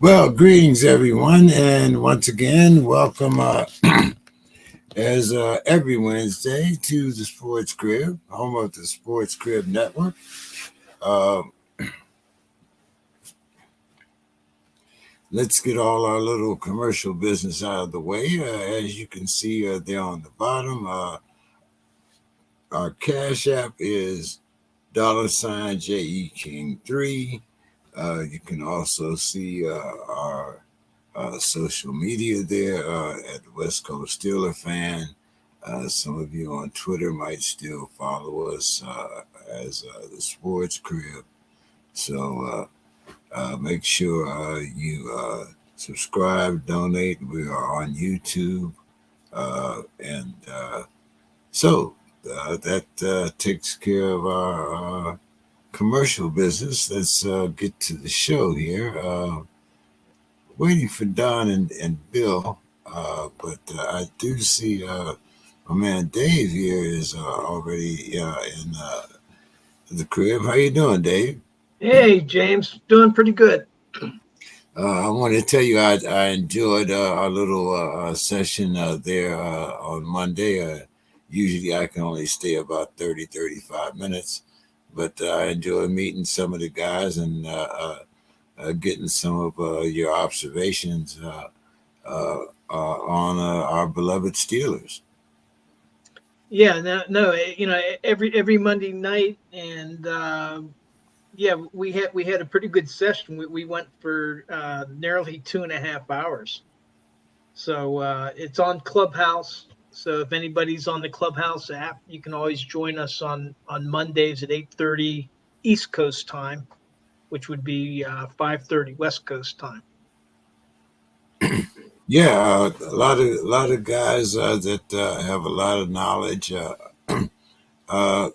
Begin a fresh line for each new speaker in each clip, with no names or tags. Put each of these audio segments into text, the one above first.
Well, greetings, everyone, and once again, welcome as every Wednesday to the Sports Crib, home of the Sports Crib Network. Uh, let's get all our little commercial business out of the way. As you can see there on the bottom, our Cash App is $JE King 3. You can also see our social media there at the West Coast Steeler Fan. Some of you on Twitter might still follow us as the Sports Crib. So make sure you subscribe, donate. We are on YouTube. That takes care of our commercial business. Let's get to the show here. Waiting for Don and Bill, but I do see my man Dave here is already in the crib. How you doing, Dave?
Hey, James, doing pretty good.
I want to tell you I enjoyed our little session there on Monday. Usually I can only stay about 35 minutes, but I enjoyed meeting some of the guys and getting some of your observations on our beloved Steelers.
Yeah, no, every Monday night, and yeah, we had a pretty good session. We went for nearly 2.5 hours. So it's on Clubhouse. So if anybody's on the Clubhouse app, you can always join us on Mondays at 8:30 East Coast time, which would be 5:30 West Coast time.
Yeah, a lot of guys that have a lot of knowledge. Uh,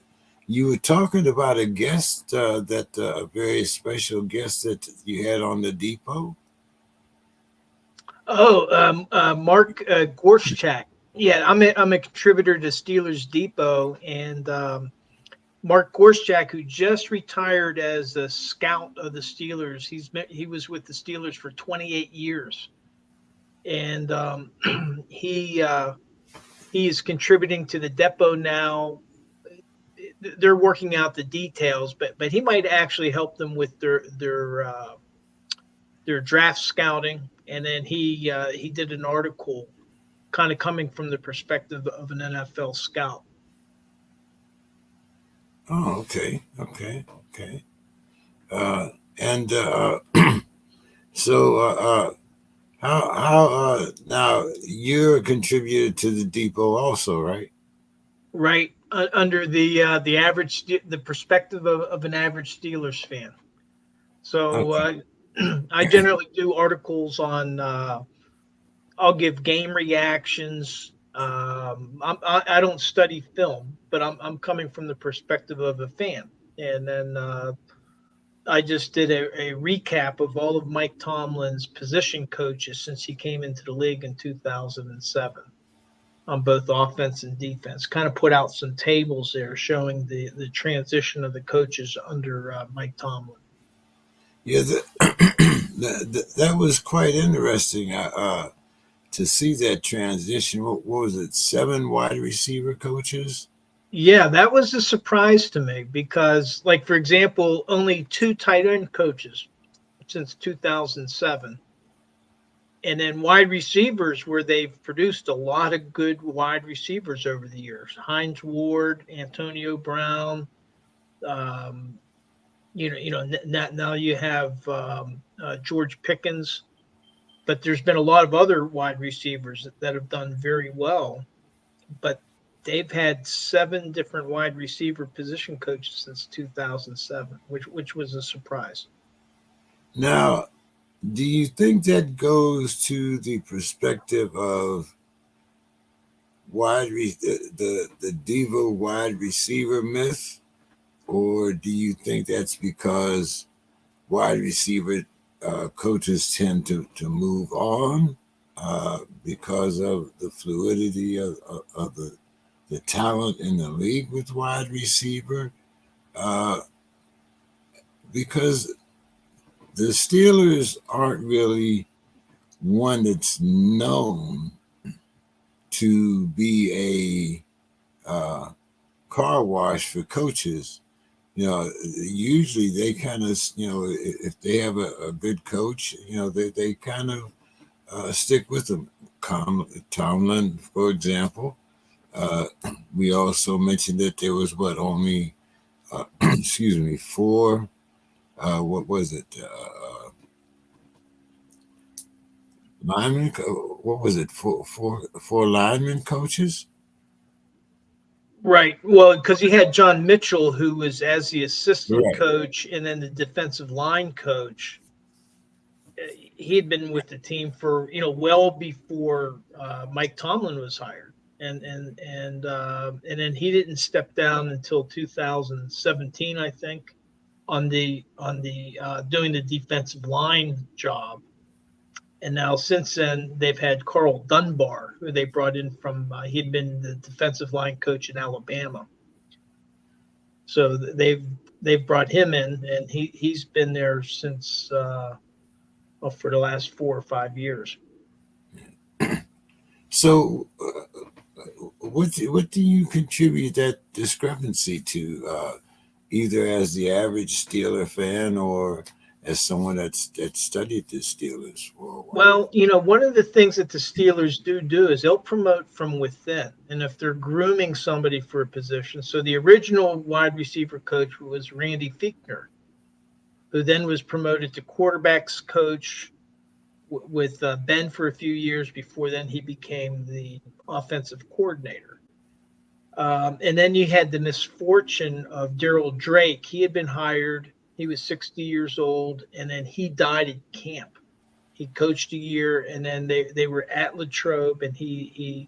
you were talking about a guest that a very special guest that you had on the depot.
Oh, Mark Gorszczak. Yeah, I'm a contributor to Steelers Depot, and Mark Gorszczak, who just retired as a scout of the Steelers. He was with the Steelers for 28 years, and he is contributing to the depot now. They're working out the details, but he might actually help them with their draft scouting. And then he did an article kind of coming from the perspective of an NFL scout.
Oh, okay. Uh, and so how now you're a contributor to the depot also, right?
Right, under the average, the perspective of an average Steelers fan. So
Okay.
I generally do articles on. I'll give game reactions. I don't study film, but I'm coming from the perspective of a fan, and then I just did a recap of all of Mike Tomlin's position coaches since he came into the league in 2007 on both offense and defense. Kind of put out some tables there showing the transition of the coaches under Mike Tomlin.
Yeah, that was quite interesting to see that transition. What was it? 7 wide receiver coaches.
Yeah, that was a surprise to me because, like, for example, only two tight end coaches since 2007. And then wide receivers, where they've produced a lot of good wide receivers over the years. Hines Ward, Antonio Brown. Um, now you have George Pickens, but there's been a lot of other wide receivers that have done very well. But they've had 7 different wide receiver position coaches since 2007, which was a surprise.
Now, do you think that goes to the perspective of the diva wide receiver myth, or do you think that's because wide receiver coaches tend to move on because of the fluidity of the talent in the league with wide receiver? Uh, because the Steelers aren't really one that's known to be a car wash for coaches. Usually they kind of, if they have a good coach, they kind of stick with them. Tomlin, for example. We also mentioned that there was only, excuse me, four. What was it? Lineman. What was it? Four lineman coaches.
Right. Well, because you had John Mitchell, who was as the assistant
Right.
coach, and then the defensive line coach. He had been with the team for well before Mike Tomlin was hired, and then he didn't step down until 2017, I think, on the doing the defensive line job. And now since then, they've had Carl Dunbar, who they brought in from he'd been the defensive line coach in Alabama. So they've brought him in, and he's been there since for the last 4 or 5 years.
So, what do you contribute that discrepancy to, either as the average Steeler fan or as someone that studied the Steelers for a while?
Well, one of the things that the Steelers do is they'll promote from within. And if they're grooming somebody for a position, so the original wide receiver coach was Randy Fichtner, who then was promoted to quarterbacks coach with Ben for a few years. Before then, he became the offensive coordinator. And then you had the misfortune of Daryl Drake. He had been hired. He was 60 years old, and then he died at camp. He coached a year, and then they were at Latrobe, and he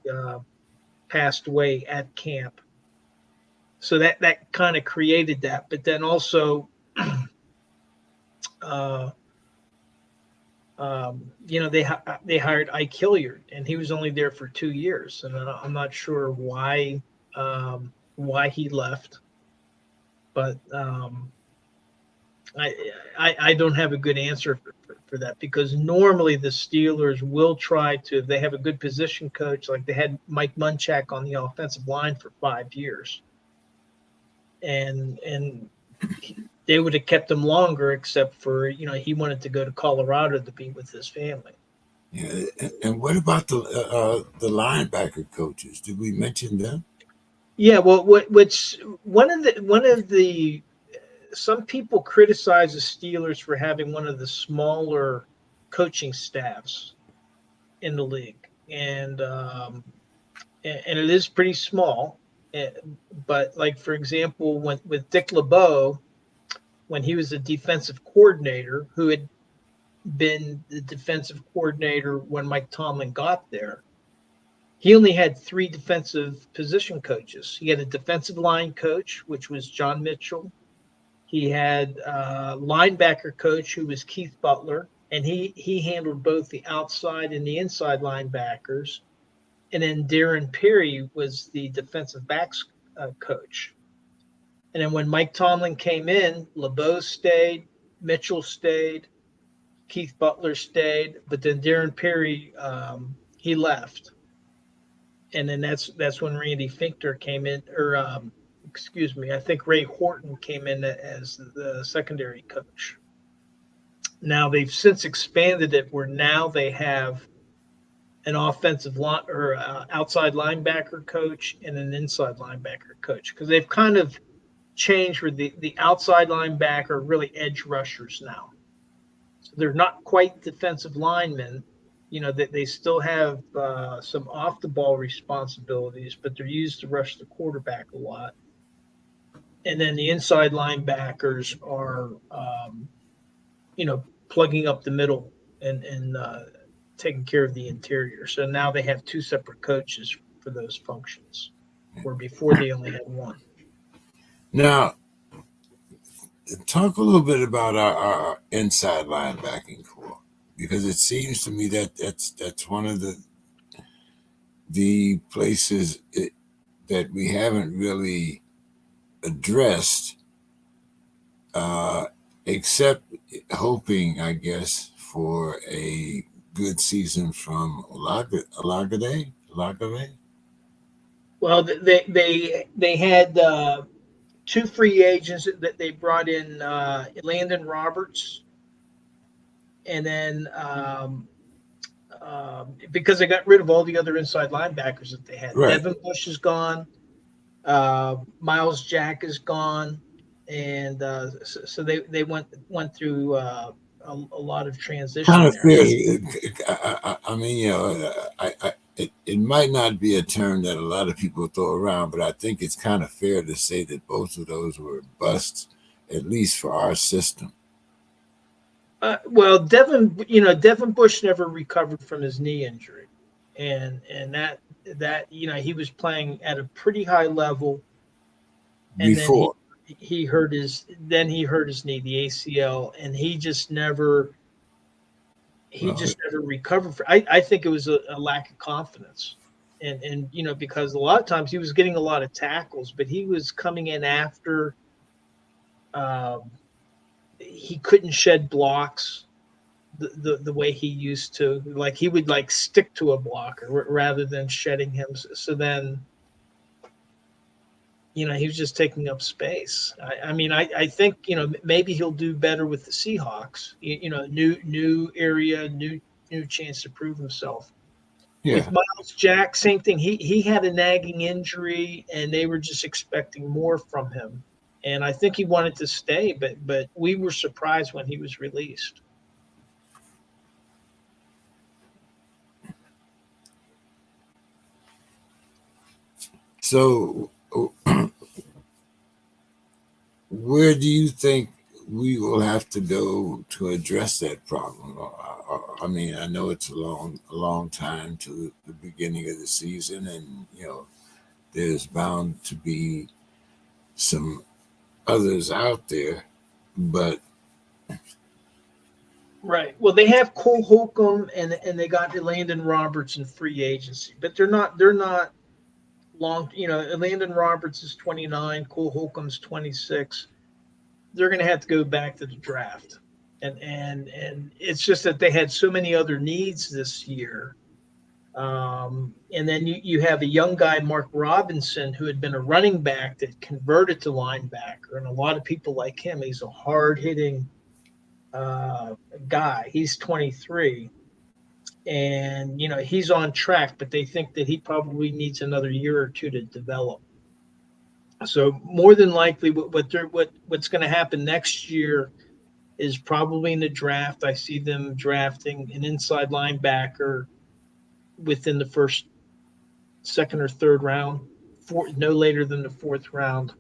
passed away at camp. So that kind of created that. But then also, they hired Ike Hilliard, and he was only there for 2 years, and I'm not sure why he left, but I don't have a good answer for that, because normally the Steelers will try to, if they have a good position coach, like they had Mike Munchak on the offensive line for 5 years, and they would have kept him longer, except for he wanted to go to Colorado to be with his family.
Yeah, and what about the linebacker coaches? Did we mention them?
Yeah, well, which one of the some people criticize the Steelers for having one of the smaller coaching staffs in the league, and it is pretty small. But like, for example, with Dick LeBeau, when he was a defensive coordinator, who had been the defensive coordinator when Mike Tomlin got there, he only had 3 defensive position coaches. He had a defensive line coach, which was John Mitchell. He had a linebacker coach, who was Keith Butler, and he handled both the outside and the inside linebackers. And then Darren Perry was the defensive backs coach. And then when Mike Tomlin came in, LeBeau stayed, Mitchell stayed, Keith Butler stayed, but then Darren Perry, he left. And then that's when Randy Fichtner came in, or I think Ray Horton came in as the secondary coach. Now they've since expanded it, where now they have an offensive line or outside linebacker coach and an inside linebacker coach, because they've kind of changed where the outside linebacker are really edge rushers now. So they're not quite defensive linemen. That they still have some off the ball responsibilities, but they're used to rush the quarterback a lot. And then the inside linebackers are, plugging up the middle and taking care of the interior. So now they have 2 separate coaches for those functions, where before they only had 1.
Now, talk a little bit about our inside linebacking core, because it seems to me that that's one of the places that we haven't really addressed except hoping, I guess, for a good season from Olagade.
Well, they had two free agents that they brought in, Landon Roberts, and then because they got rid of all the other inside linebackers that they had.
Right.
Devin Bush is gone. Miles Jack is gone, and so they went through a lot of
Kind
transition
of
there.
fair. I mean, it might not be a term that a lot of people throw around, but I think it's kind of fair to say that both of those were busts, at least for our system.
Well, Devin Bush never recovered from his knee injury, and that he was playing at a pretty high level, and then
Before,
he hurt his knee, the ACL, and he
well,
just never recovered. I think it was a lack of confidence, and because a lot of times he was getting a lot of tackles, but he was coming in after. Um, he couldn't shed blocks the way he used to. Like he would like stick to a blocker rather than shedding him. So then, he was just taking up space. I mean, I think maybe he'll do better with the Seahawks. New area, new chance to prove himself. With
yeah.
Miles Jack, same thing. He had a nagging injury, and they were just expecting more from him. And I think he wanted to stay, but we were surprised when he was released.
So, where do you think we will have to go to address that problem? I mean, I know it's a long time to the beginning of the season, and there's bound to be some others out there, but
Right. Well, they have Cole Holcomb and they got Landon Roberts in free agency, but they're not long. Landon Roberts is 29, Cole Holcomb's 26. They're going to have to go back to the draft, and it's just that they had so many other needs this year. And then you have a young guy, Mark Robinson, who had been a running back that converted to linebacker, and a lot of people like him. He's a hard hitting guy. He's 23, and he's on track, but they think that he probably needs another year or two to develop. So more than likely, what's going to happen next year is probably in the draft. I see them drafting an inside linebacker within the first, second, or third round, no later than the fourth round,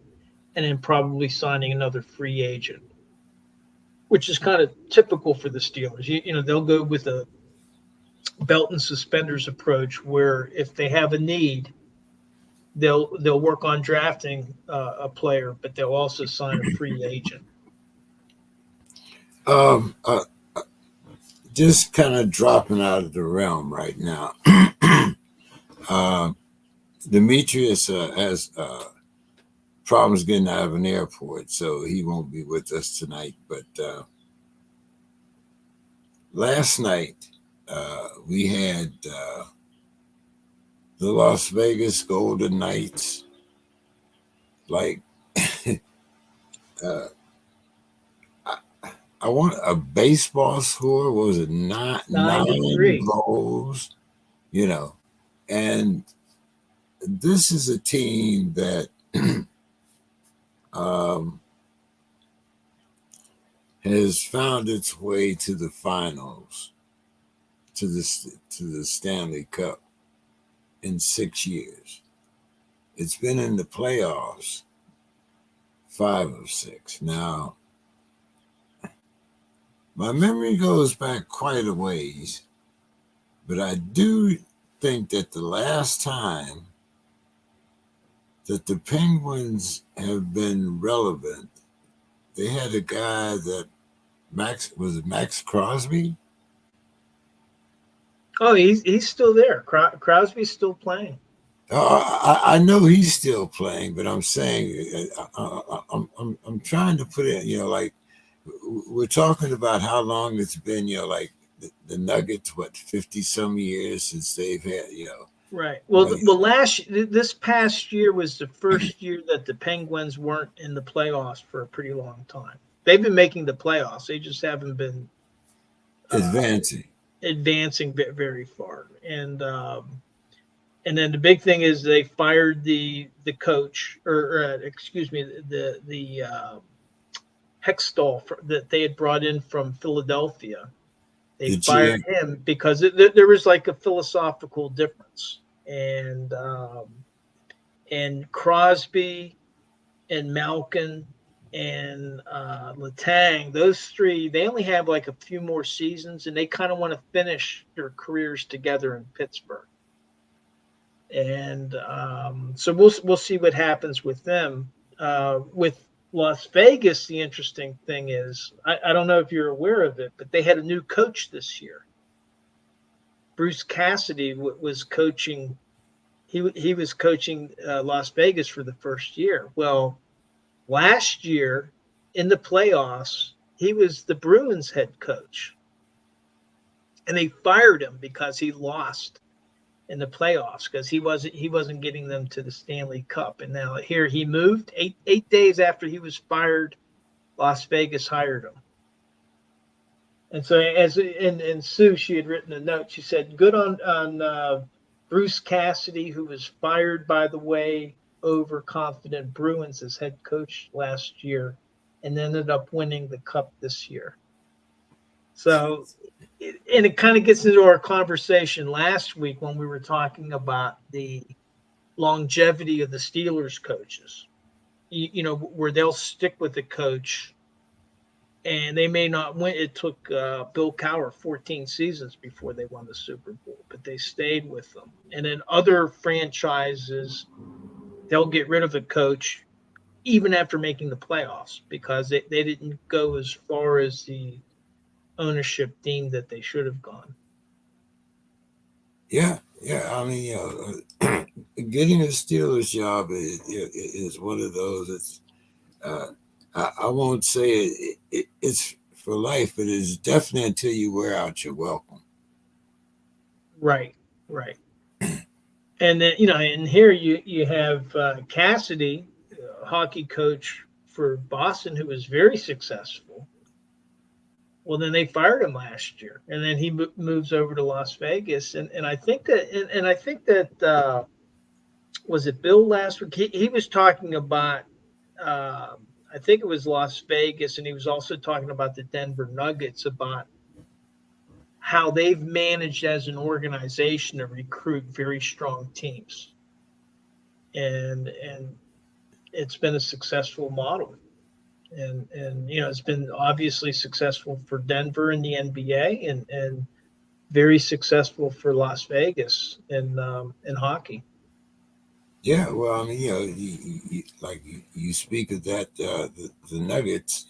and then probably signing another free agent, which is kind of typical for the Steelers. They'll go with a belt and suspenders approach, where if they have a need, they'll work on drafting a player, but they'll also sign a free agent.
um, uh, just kind of dropping out of the realm right now. uh, Demetrius has problems getting out of an airport, so he won't be with us tonight. But last night we had the Las Vegas Golden Knights, like uh, I want a baseball score. What was it? Nine goals, and this is a team that has found its way to the finals, to the Stanley Cup in 6 years. It's been in the playoffs 5 of 6. Now, my memory goes back quite a ways, but I do think that the last time that the Penguins have been relevant, they had a guy that Max Crosby?
Oh, he's still there. Crosby's still playing.
I know he's still playing, but I'm saying I'm trying to put it, like we're talking about how long it's been, like the Nuggets, 50 some years since they've had,
Right. Well, this past year was the first year that the Penguins weren't in the playoffs for a pretty long time. They've been making the playoffs. They just haven't been
advancing.
Advancing very far. And then the big thing is they fired the coach, or excuse me, the Hextall that they had brought in from Philadelphia. They
The
fired
GM.
him because there was like a philosophical difference, and Crosby and Malkin and Letang, those three, they only have like a few more seasons, and they kind of want to finish their careers together in Pittsburgh. And so we'll see what happens with them. With Las Vegas, the interesting thing is, I don't know if you're aware of it, but they had a new coach this year. Bruce Cassidy was coaching. He was coaching Las Vegas for the first year. Well, last year in the playoffs, he was the Bruins head coach, and they fired him because he lost in the playoffs because he wasn't getting them to the Stanley Cup. And now here he moved eight days after he was fired. Las Vegas hired him. And so and Sue, she had written a note. She said, "Good on Bruce Cassidy, who was fired, by the way, overconfident Bruins as head coach last year, and ended up winning the cup this year." So, and it kind of gets into our conversation last week when we were talking about the longevity of the Steelers coaches, where they'll stick with the coach and they may not win. It took Bill Cowher 14 seasons before they won the Super Bowl, but they stayed with them. And then other franchises, they'll get rid of the coach even after making the playoffs because they didn't go as far as the ownership deemed that they should have gone.
Yeah. I mean, getting a Steelers job is one of those. I won't say it's for life, but it's definitely until you wear out your welcome.
Right. And then, and here you have Cassidy, hockey coach for Boston, who was very successful. Well, then they fired him last year, and then he moves over to Las Vegas, and I think that was it Bill last week? He was talking about I think it was Las Vegas, and he was also talking about the Denver Nuggets, about how they've managed as an organization to recruit very strong teams, and it's been a successful model. And it's been obviously successful for Denver in the NBA, and very successful for Las Vegas in hockey.
Yeah, well, I mean, you speak of that, the Nuggets,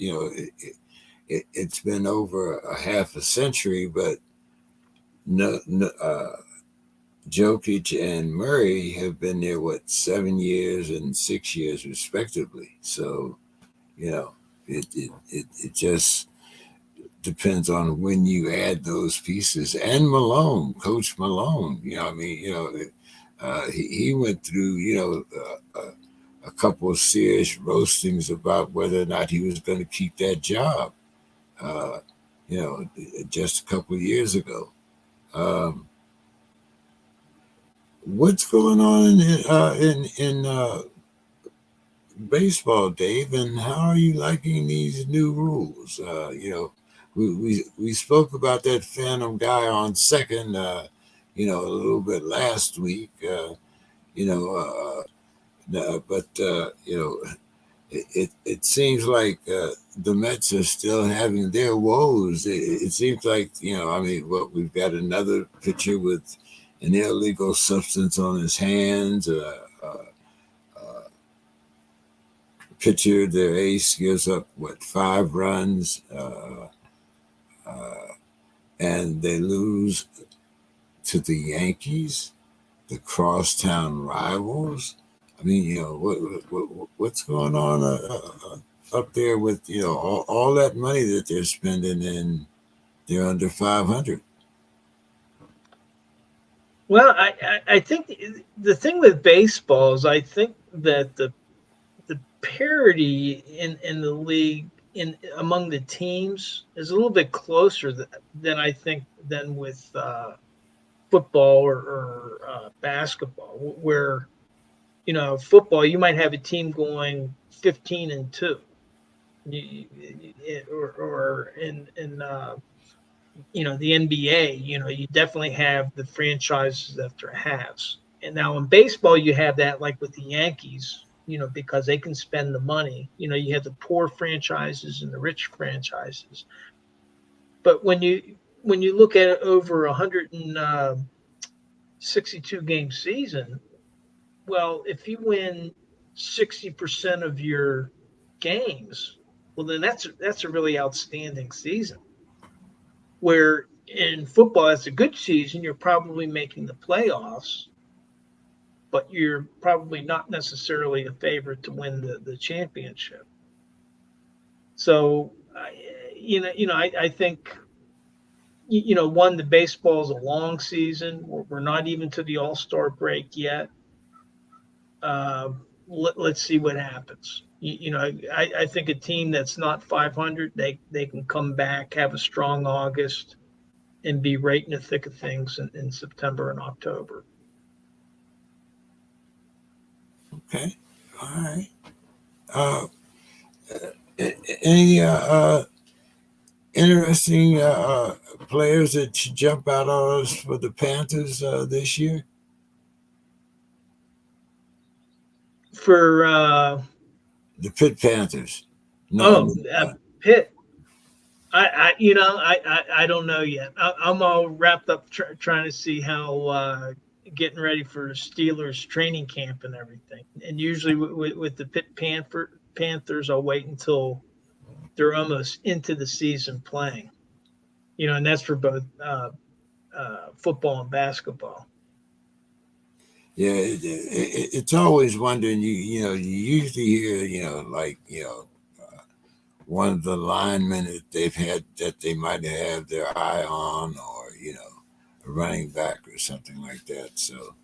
it's been over a half a century, but Jokic and Murray have been there 7 years and 6 years respectively. So, it just depends on when you add those pieces. And Coach Malone, he went through, a couple of serious roastings about whether or not he was going to keep that job, just a couple of years ago. What's going on in baseball, Dave, and how are you liking these new rules? We spoke about that phantom guy on second, a little bit last week, but it seems like the Mets are still having their woes. It seems like we've got another pitcher with an illegal substance on his hands. Pitcher, their ace, gives up 5 runs, and they lose to the Yankees, the crosstown rivals. I mean, what's going on up there with all that money that they're spending, and they're under 500.
Well, I think the thing with baseball is I think that the parity in the league in among the teams is a little bit closer than I think than with football or basketball, where football you might have a team going 15-2, or in the NBA, you definitely have the franchises that are halves. And now in baseball, you have that like with the Yankees, because they can spend the money. You have the poor franchises and the rich franchises. But when you look at it over 162 game season, well, if you win 60% of your games, well, then that's a really outstanding season. Where in football, it's a good season, you're probably making the playoffs, but you're probably not necessarily a favorite to win the championship. So, I think, one, the baseball is a long season. We're not even to the All-Star break yet. Let's see what happens. I think a team that's not 500, they can come back, have a strong August, and be right in the thick of things in September and October.
Okay, all right. Any interesting players that jump out on us for the Panthers this year?
For
the Pitt Panthers. No.
Pitt. I don't know yet. I'm all wrapped up trying to see how getting ready for Steelers training camp and everything. And usually with the Pitt Panthers, I'll wait until they're almost into the season playing. And that's for both football and basketball.
Yeah, it's always wondering. You usually hear one of the linemen that they've had that they might have their eye on, or a running back or something like that. So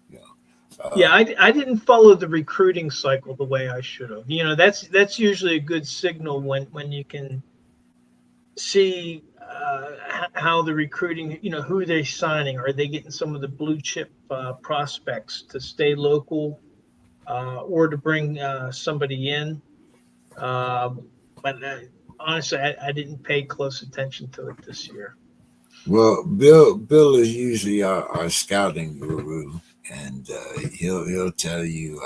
yeah, I didn't follow the recruiting cycle the way I should have. That's usually a good signal when you can see how the recruiting, who they're signing. Are they getting some of the blue chip prospects to stay local, or to bring somebody in? But honestly, I didn't pay close attention to it this year.
Well, Bill is usually our scouting guru, and he'll tell you,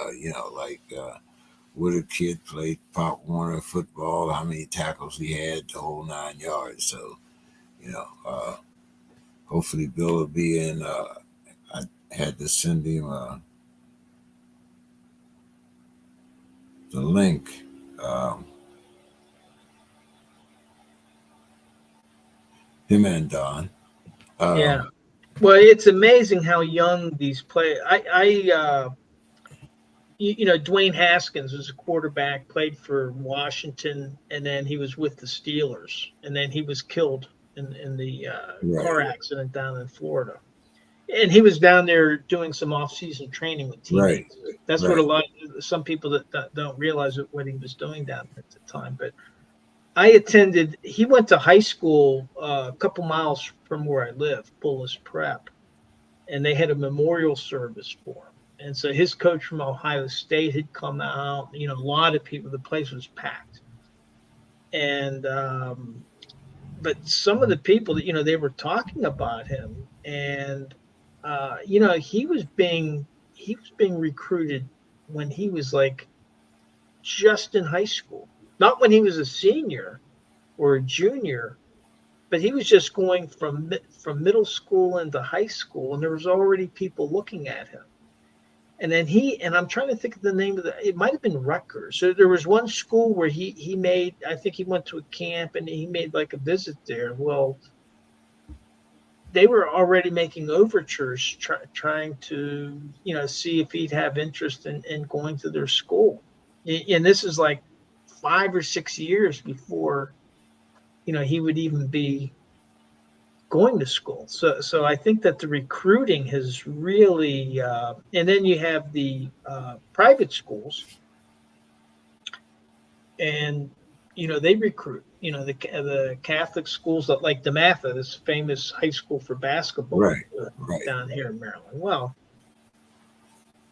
would a kid play Pop Warner football, how many tackles he had, the whole 9 yards. So, hopefully Bill will be in. I had to send him the link. Him and Don.
Yeah. Well, it's amazing how young these players. Dwayne Haskins was a quarterback, played for Washington, and then he was with the Steelers, and then he was killed in the car accident down in Florida. And he was down there doing some off-season training with teammates. Right. That's what some people that don't realize what he was doing down there at the time. But he went to high school a couple miles from where I live, Bullis Prep, and they had a memorial service for him. And so his coach from Ohio State had come out. A lot of people. The place was packed. And but some of the people that they were talking about him, and he was being recruited when he was like just in high school, not when he was a senior or a junior, but he was just going from middle school into high school, and there was already people looking at him. And then I'm trying to think of the name of it might have been Rutgers. So there was one school where he made, I think he went to a camp and he made like a visit there. Well, they were already making overtures, trying to, see if he'd have interest in going to their school. And this is like 5 or 6 years before, he would even be going to school. So I think that the recruiting has really, and then you have the private schools, and they recruit. The Catholic schools that like DeMatha, this famous high school for basketball,
Right.
down here in Maryland. Well,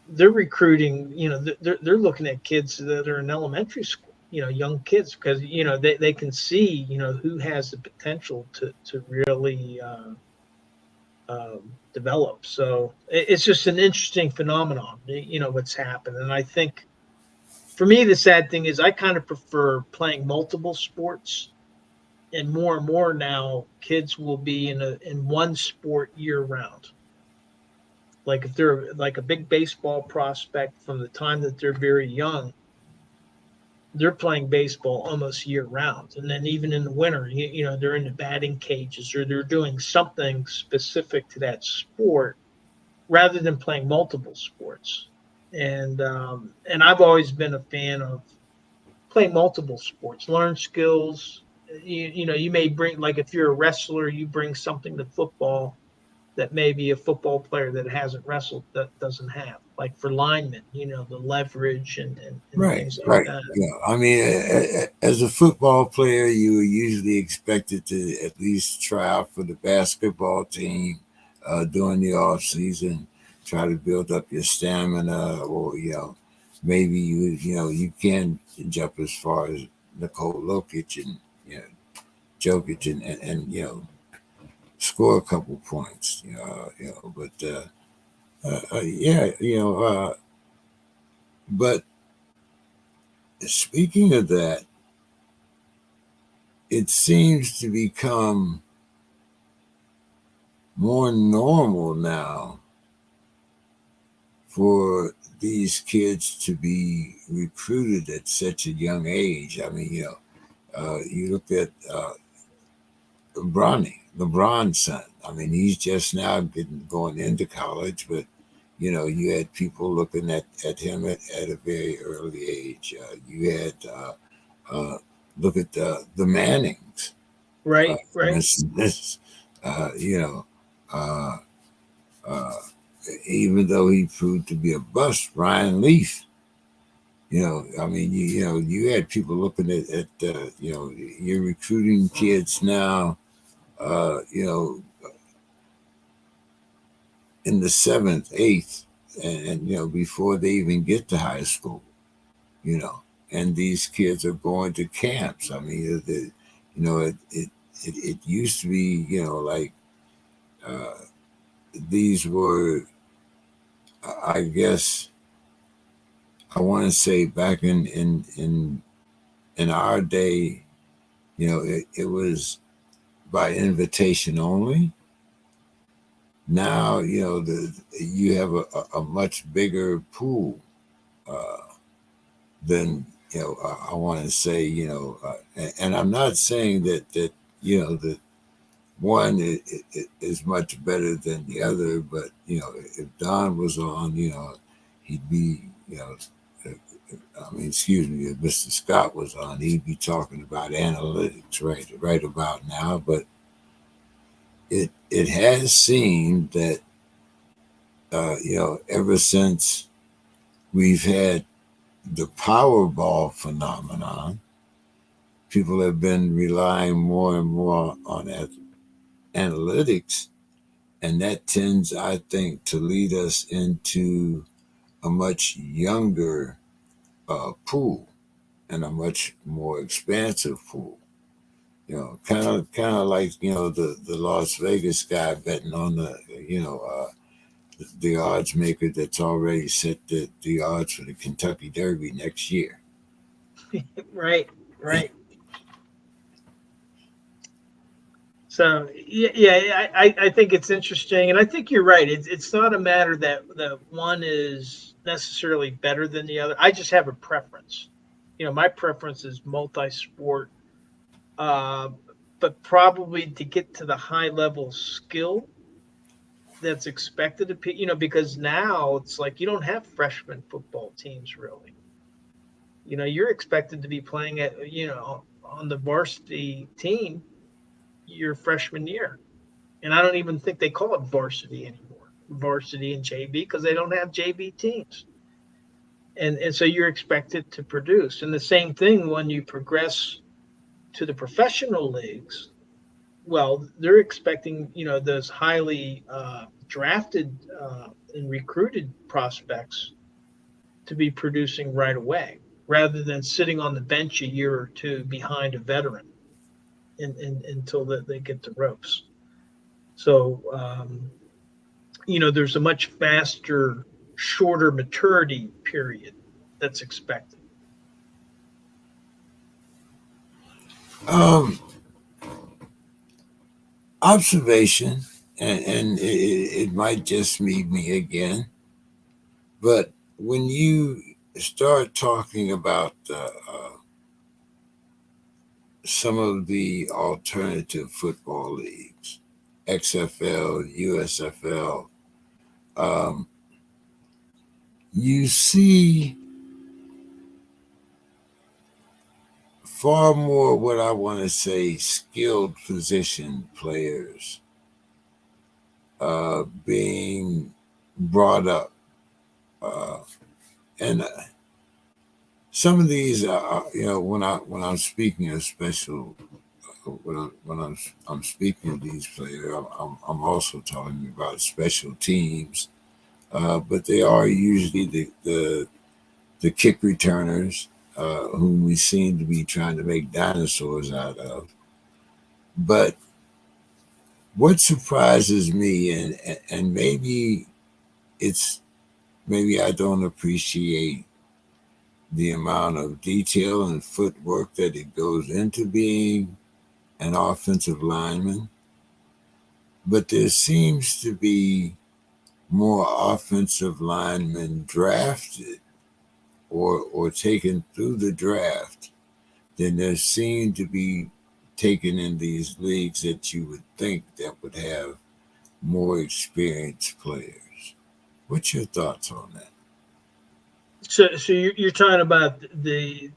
they're recruiting. They're looking at kids that are in elementary school. Young kids, because they can see who has the potential to really develop. So it's just an interesting phenomenon. What's happened, and I think for me the sad thing is I kind of prefer playing multiple sports, and more now kids will be in one sport year round. Like if they're like a big baseball prospect from the time that they're very young, they're playing baseball almost year round. And then even in the winter, they're in the batting cages or they're doing something specific to that sport rather than playing multiple sports. And I've always been a fan of playing multiple sports, learn skills. You may bring, like if you're a wrestler, you bring something to football that maybe a football player that hasn't wrestled that doesn't have. Like for linemen, the leverage and
Right.
things like
Right.
that.
Yeah. I mean, as a football player, you were usually expected to at least try out for the basketball team during the off season, try to build up your stamina, or maybe you can jump as far as Nicole Jokic and Jokic and score a couple points. But yeah, but speaking of that, it seems to become more normal now for these kids to be recruited at such a young age. I mean, you look at LeBron's son. I mean, he's just now going into college, but you had people looking at him at a very early age. You had look at the Mannings,
Right,
for
right.
instance. You know, uh, uh, even though he proved to be a bust, Ryan Leaf. I mean, you had people looking at you're recruiting kids now. Uh, you know, in the seventh, eighth, and before they even get to high school, you know, and these kids are going to camps. I mean, it used to be, like uh, these were, I guess, I want to say back in our day, it was by invitation only. Now, you have a much bigger pool uh, than I want to say, and I'm not saying that that one is much better than the other, but if Don was on, he'd be, uh, I mean, excuse me, if Mr. Scott was on, he'd be talking about analytics right about now. But it has seemed that ever since we've had the Powerball phenomenon, people have been relying more and more on analytics, and that tends, I think, to lead us into a much younger pool and a much more expansive pool. Kind of like the Las Vegas guy betting on the odds maker that's already set the odds for the Kentucky Derby next year.
Right, right. So yeah, I think it's interesting, and I think you're right. It's not a matter that one is necessarily better than the other. I just have a preference. My preference is multi-sport, uh, but probably to get to the high level skill that's expected of people. Because now it's like you don't have freshman football teams really. You're expected to be playing on the varsity team your freshman year. And I don't even think they call it varsity anymore, varsity and JV, because they don't have JV teams. And so you're expected to produce. And the same thing when you progress to the professional leagues. Well, they're expecting, those highly drafted and recruited prospects to be producing right away, rather than sitting on the bench a year or two behind a veteran until they get the ropes. So, there's a much faster, shorter maturity period that's expected.
Observation, and it might just be me again, but when you start talking about some of the alternative football leagues, XFL, USFL, you see far more what I want to say skilled position players being brought up. And some of these, when I'm speaking of special, when I'm speaking of these players, I'm also talking about special teams, but they are usually the kick returners, whom we seem to be trying to make dinosaurs out of. But what surprises me, and maybe maybe I don't appreciate the amount of detail and footwork that it goes into being an offensive lineman, but there seems to be more offensive linemen drafted or taken through the draft than there seem to be taken in these leagues that you would think that would have more experienced players. What's your thoughts on that?
So you're talking about the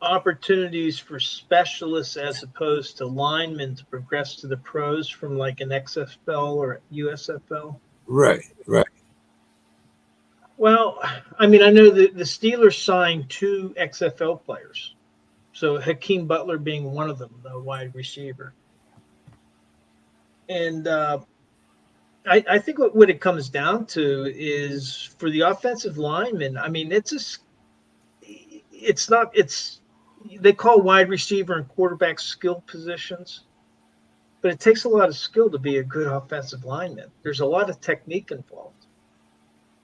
opportunities for specialists as opposed to linemen to progress to the pros from like an XFL or USFL?
Right.
Well, I mean, I know the Steelers signed 2 XFL players. So Hakeem Butler being one of them, the wide receiver. And I think what it comes down to is for the offensive lineman. I mean, they call wide receiver and quarterback skill positions, but it takes a lot of skill to be a good offensive lineman. There's a lot of technique involved.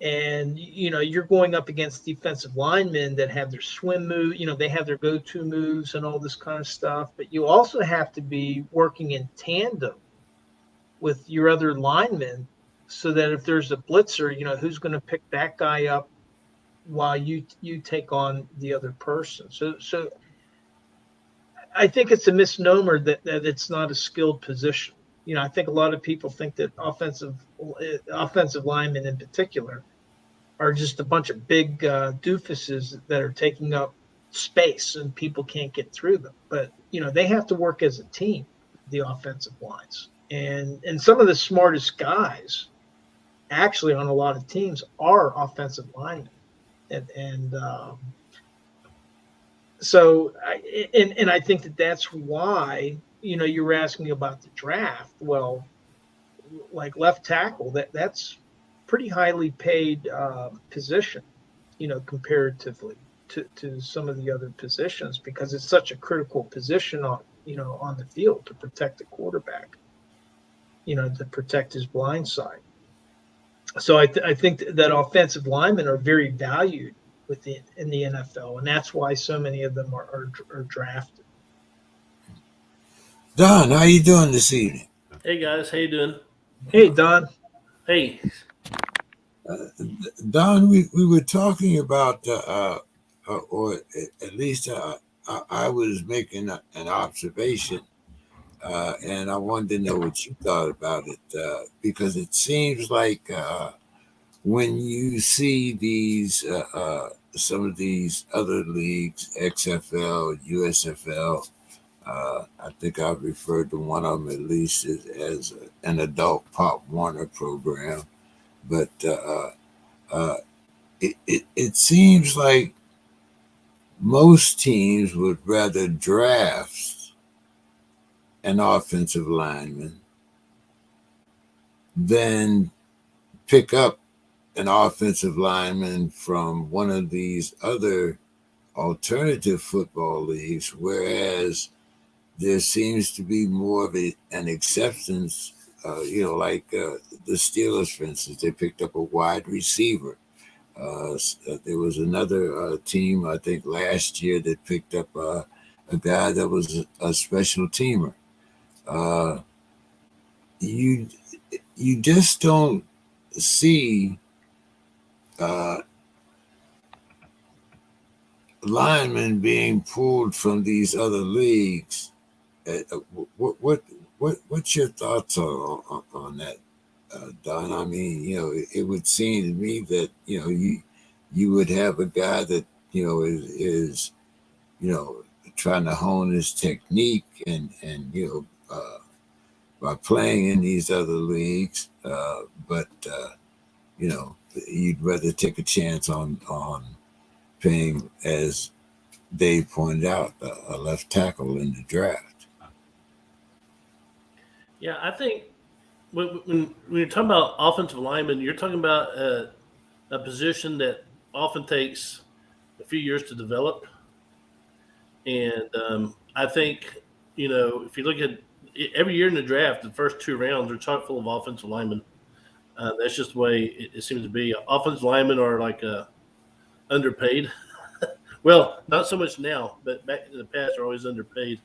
And, you're going up against defensive linemen that have their swim move, they have their go-to moves and all this kind of stuff. But you also have to be working in tandem with your other linemen so that if there's a blitzer, who's going to pick that guy up while you take on the other person. So I think it's a misnomer that it's not a skilled position. I think a lot of people think that offensive linemen in particular are just a bunch of big doofuses that are taking up space and people can't get through them. But, they have to work as a team, the offensive lines. And some of the smartest guys actually on a lot of teams are offensive linemen. So I think that's why, you were asking about the draft. Well, like left tackle, that's pretty highly paid position, comparatively to some of the other positions, because it's such a critical position on the field to protect the quarterback, to protect his blind side. So I think that offensive linemen are very valued in the NFL, and that's why so many of them are drafted.
Don, how you doing this evening?
Hey guys, how you doing?
Hey, Don.
Hey.
Don, we were talking about, or at least I was making an observation, and I wanted to know what you thought about it, because it seems like when you see these some of these other leagues, XFL, USFL. I think I've referred to one of them at least as an adult Pop Warner program. But it seems like most teams would rather draft an offensive lineman than pick up an offensive lineman from one of these other alternative football leagues, whereas there seems to be more of an acceptance, like the Steelers, for instance, they picked up a wide receiver. There was another team, I think, last year that picked up a guy that was a special teamer. You just don't see linemen being pulled from these other leagues. What's your thoughts on that, Don? I mean, it would seem to me that you would have a guy that is trying to hone his technique and by playing in these other leagues, but you'd rather take a chance on paying, as Dave pointed out, a left tackle in the draft.
Yeah, I think when you're talking about offensive linemen, you're talking about a position that often takes a few years to develop. And I think, if you look at every year in the draft, the first 2 rounds are chock full of offensive linemen. That's just the way it seems to be. Offensive linemen are like underpaid. Well, not so much now, but back in the past, are always underpaid,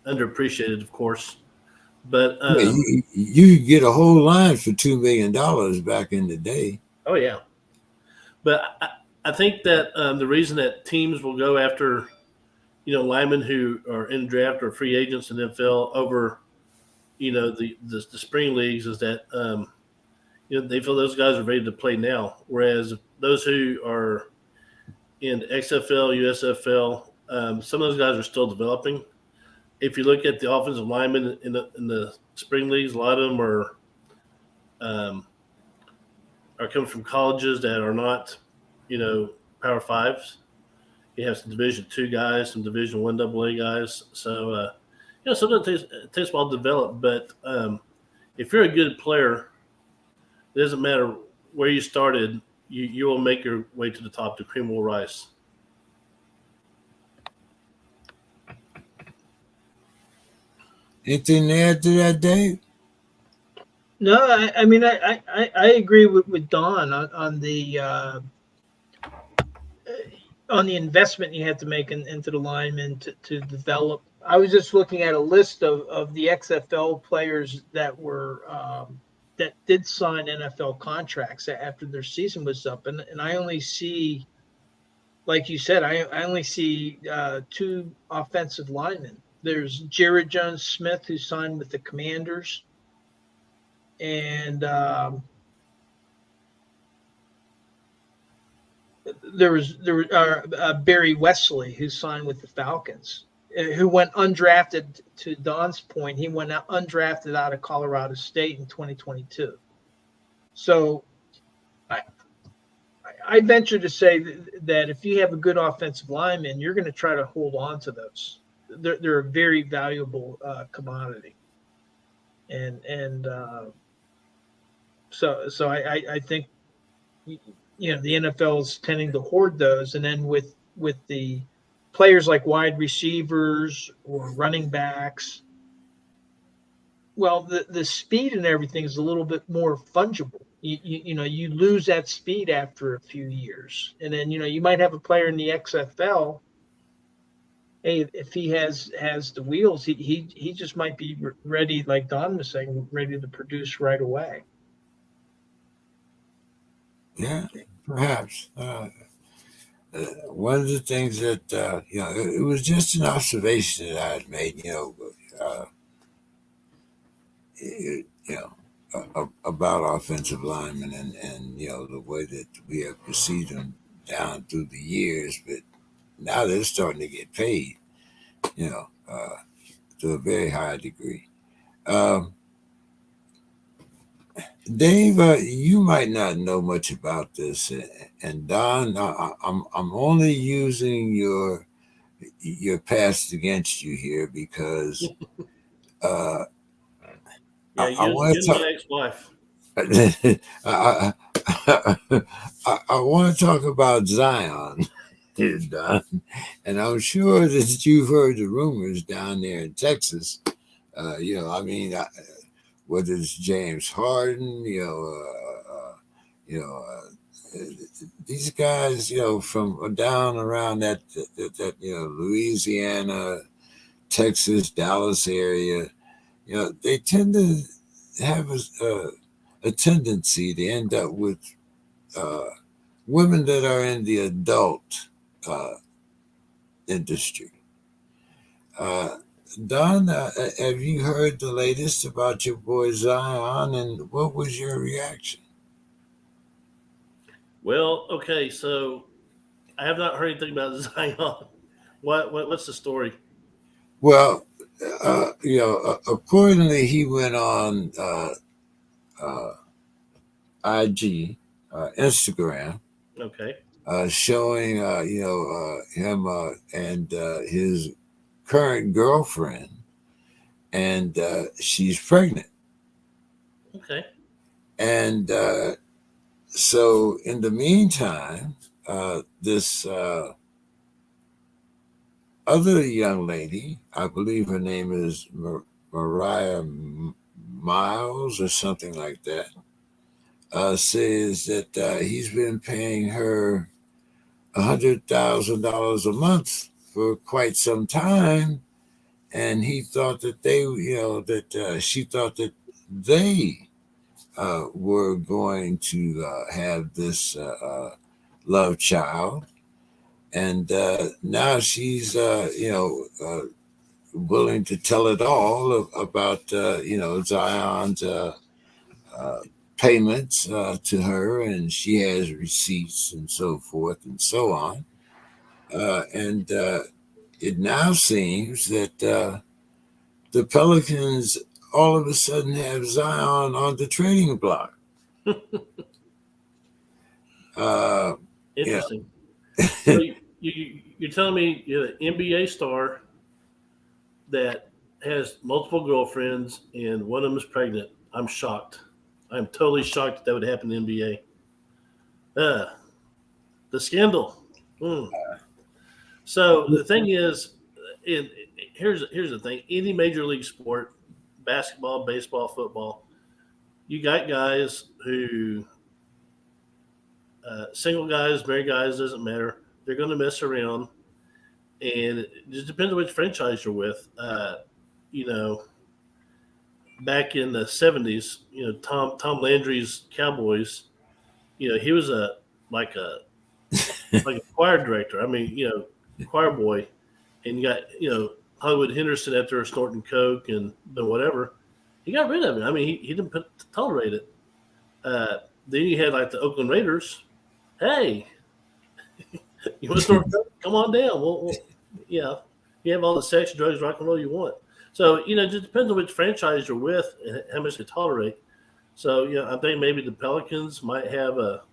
underappreciated, of course. But
you could get a whole line for $2 million back in the day.
Oh yeah, but I think that the reason that teams will go after linemen who are in draft or free agents in the NFL over the spring leagues is that they feel those guys are ready to play now, whereas those who are in XFL, USFL, some of those guys are still developing. If you look at the offensive linemen in the spring leagues, a lot of them are coming from colleges that are not, Power Fives. You have some Division II guys, some Division I AA guys. So, sometimes it takes a while to develop. But if you're a good player, it doesn't matter where you started. You will make your way to the top. The cream will rise.
Anything to add to that, Dave?
No, I mean, I agree with Don on the investment you have to make into the linemen to develop. I was just looking at a list of the XFL players that were that did sign NFL contracts after their season was up, and I only see, like you said, I only see 2 offensive linemen. There's Jaire Jones-Smith, who signed with the Commanders, and there was Barry Wesley, who signed with the Falcons, who went undrafted. To Don's point, he went out undrafted out of Colorado State in 2022. So I venture to say that if you have a good offensive lineman, you're going to try to hold on to those. They're a very valuable commodity, and so I think the NFL is tending to hoard those, and then with the players like wide receivers or running backs, well, the speed and everything is a little bit more fungible. You lose that speed after a few years, and then you might have a player in the XFL. Hey, if he has the wheels, he just might be ready, like Don was saying, ready to produce right away.
Yeah, perhaps. One of the things that it was just an observation that I had made, about offensive linemen and the way that we have perceived them down through the years, but now they're starting to get paid, you know, to a very high degree. Um, Dave, you might not know much about this, and Don, I'm only using your past against you here because uh,
Yeah,
I want
you
to
and
talk.
my ex-wife.
I want to talk about Zion here, Don, and I'm sure that you've heard the rumors down there in Texas. I mean, whether it's James Harden, you know, these guys, from down around that Louisiana, Texas, Dallas area, they tend to have a tendency to end up with uh, women that are in the adult uh, industry. Uh, Don, have you heard the latest about your boy Zion, and what was your reaction?
Well, okay, so I have not heard anything about Zion. What's the story?
Well, accordingly, he went on uh, IG, Instagram,
Okay,
showing him and his current girlfriend, and she's pregnant.
okay,
And so, in the meantime, this other young lady, I believe her name is Mariah Miles or something like that, says that he's been paying her $100,000 a month for quite some time, and he thought that she thought that they were going to have this love child, and now she's willing to tell it all about Zion's uh, payments to her, and she has receipts and so forth and so on. And it now seems that the Pelicans all of a sudden have Zion on the trading block. Uh, yeah.
interesting. So you're telling me you're an NBA star that has multiple girlfriends and one of them is pregnant? I'm shocked. I'm totally shocked that would happen in the NBA. The scandal. Hmm. So the thing is, here's the thing: any major league sport, basketball, baseball, football, you got guys who single guys, married guys, doesn't matter. They're going to mess around, and it just depends on which franchise you're with. You know, back in the '70s, Tom Landry's Cowboys. He was like a like a choir director. I mean, choir boy, and you got Hollywood Henderson out there snorting coke and whatever. He got rid of it. I mean, he didn't tolerate it. Then you had like the Oakland Raiders. Hey, you want to snort coke? Come on down. Yeah, you have all the sex, drugs, rock and roll you want. So it just depends on which franchise you're with and how much they tolerate. So I think maybe the Pelicans might have a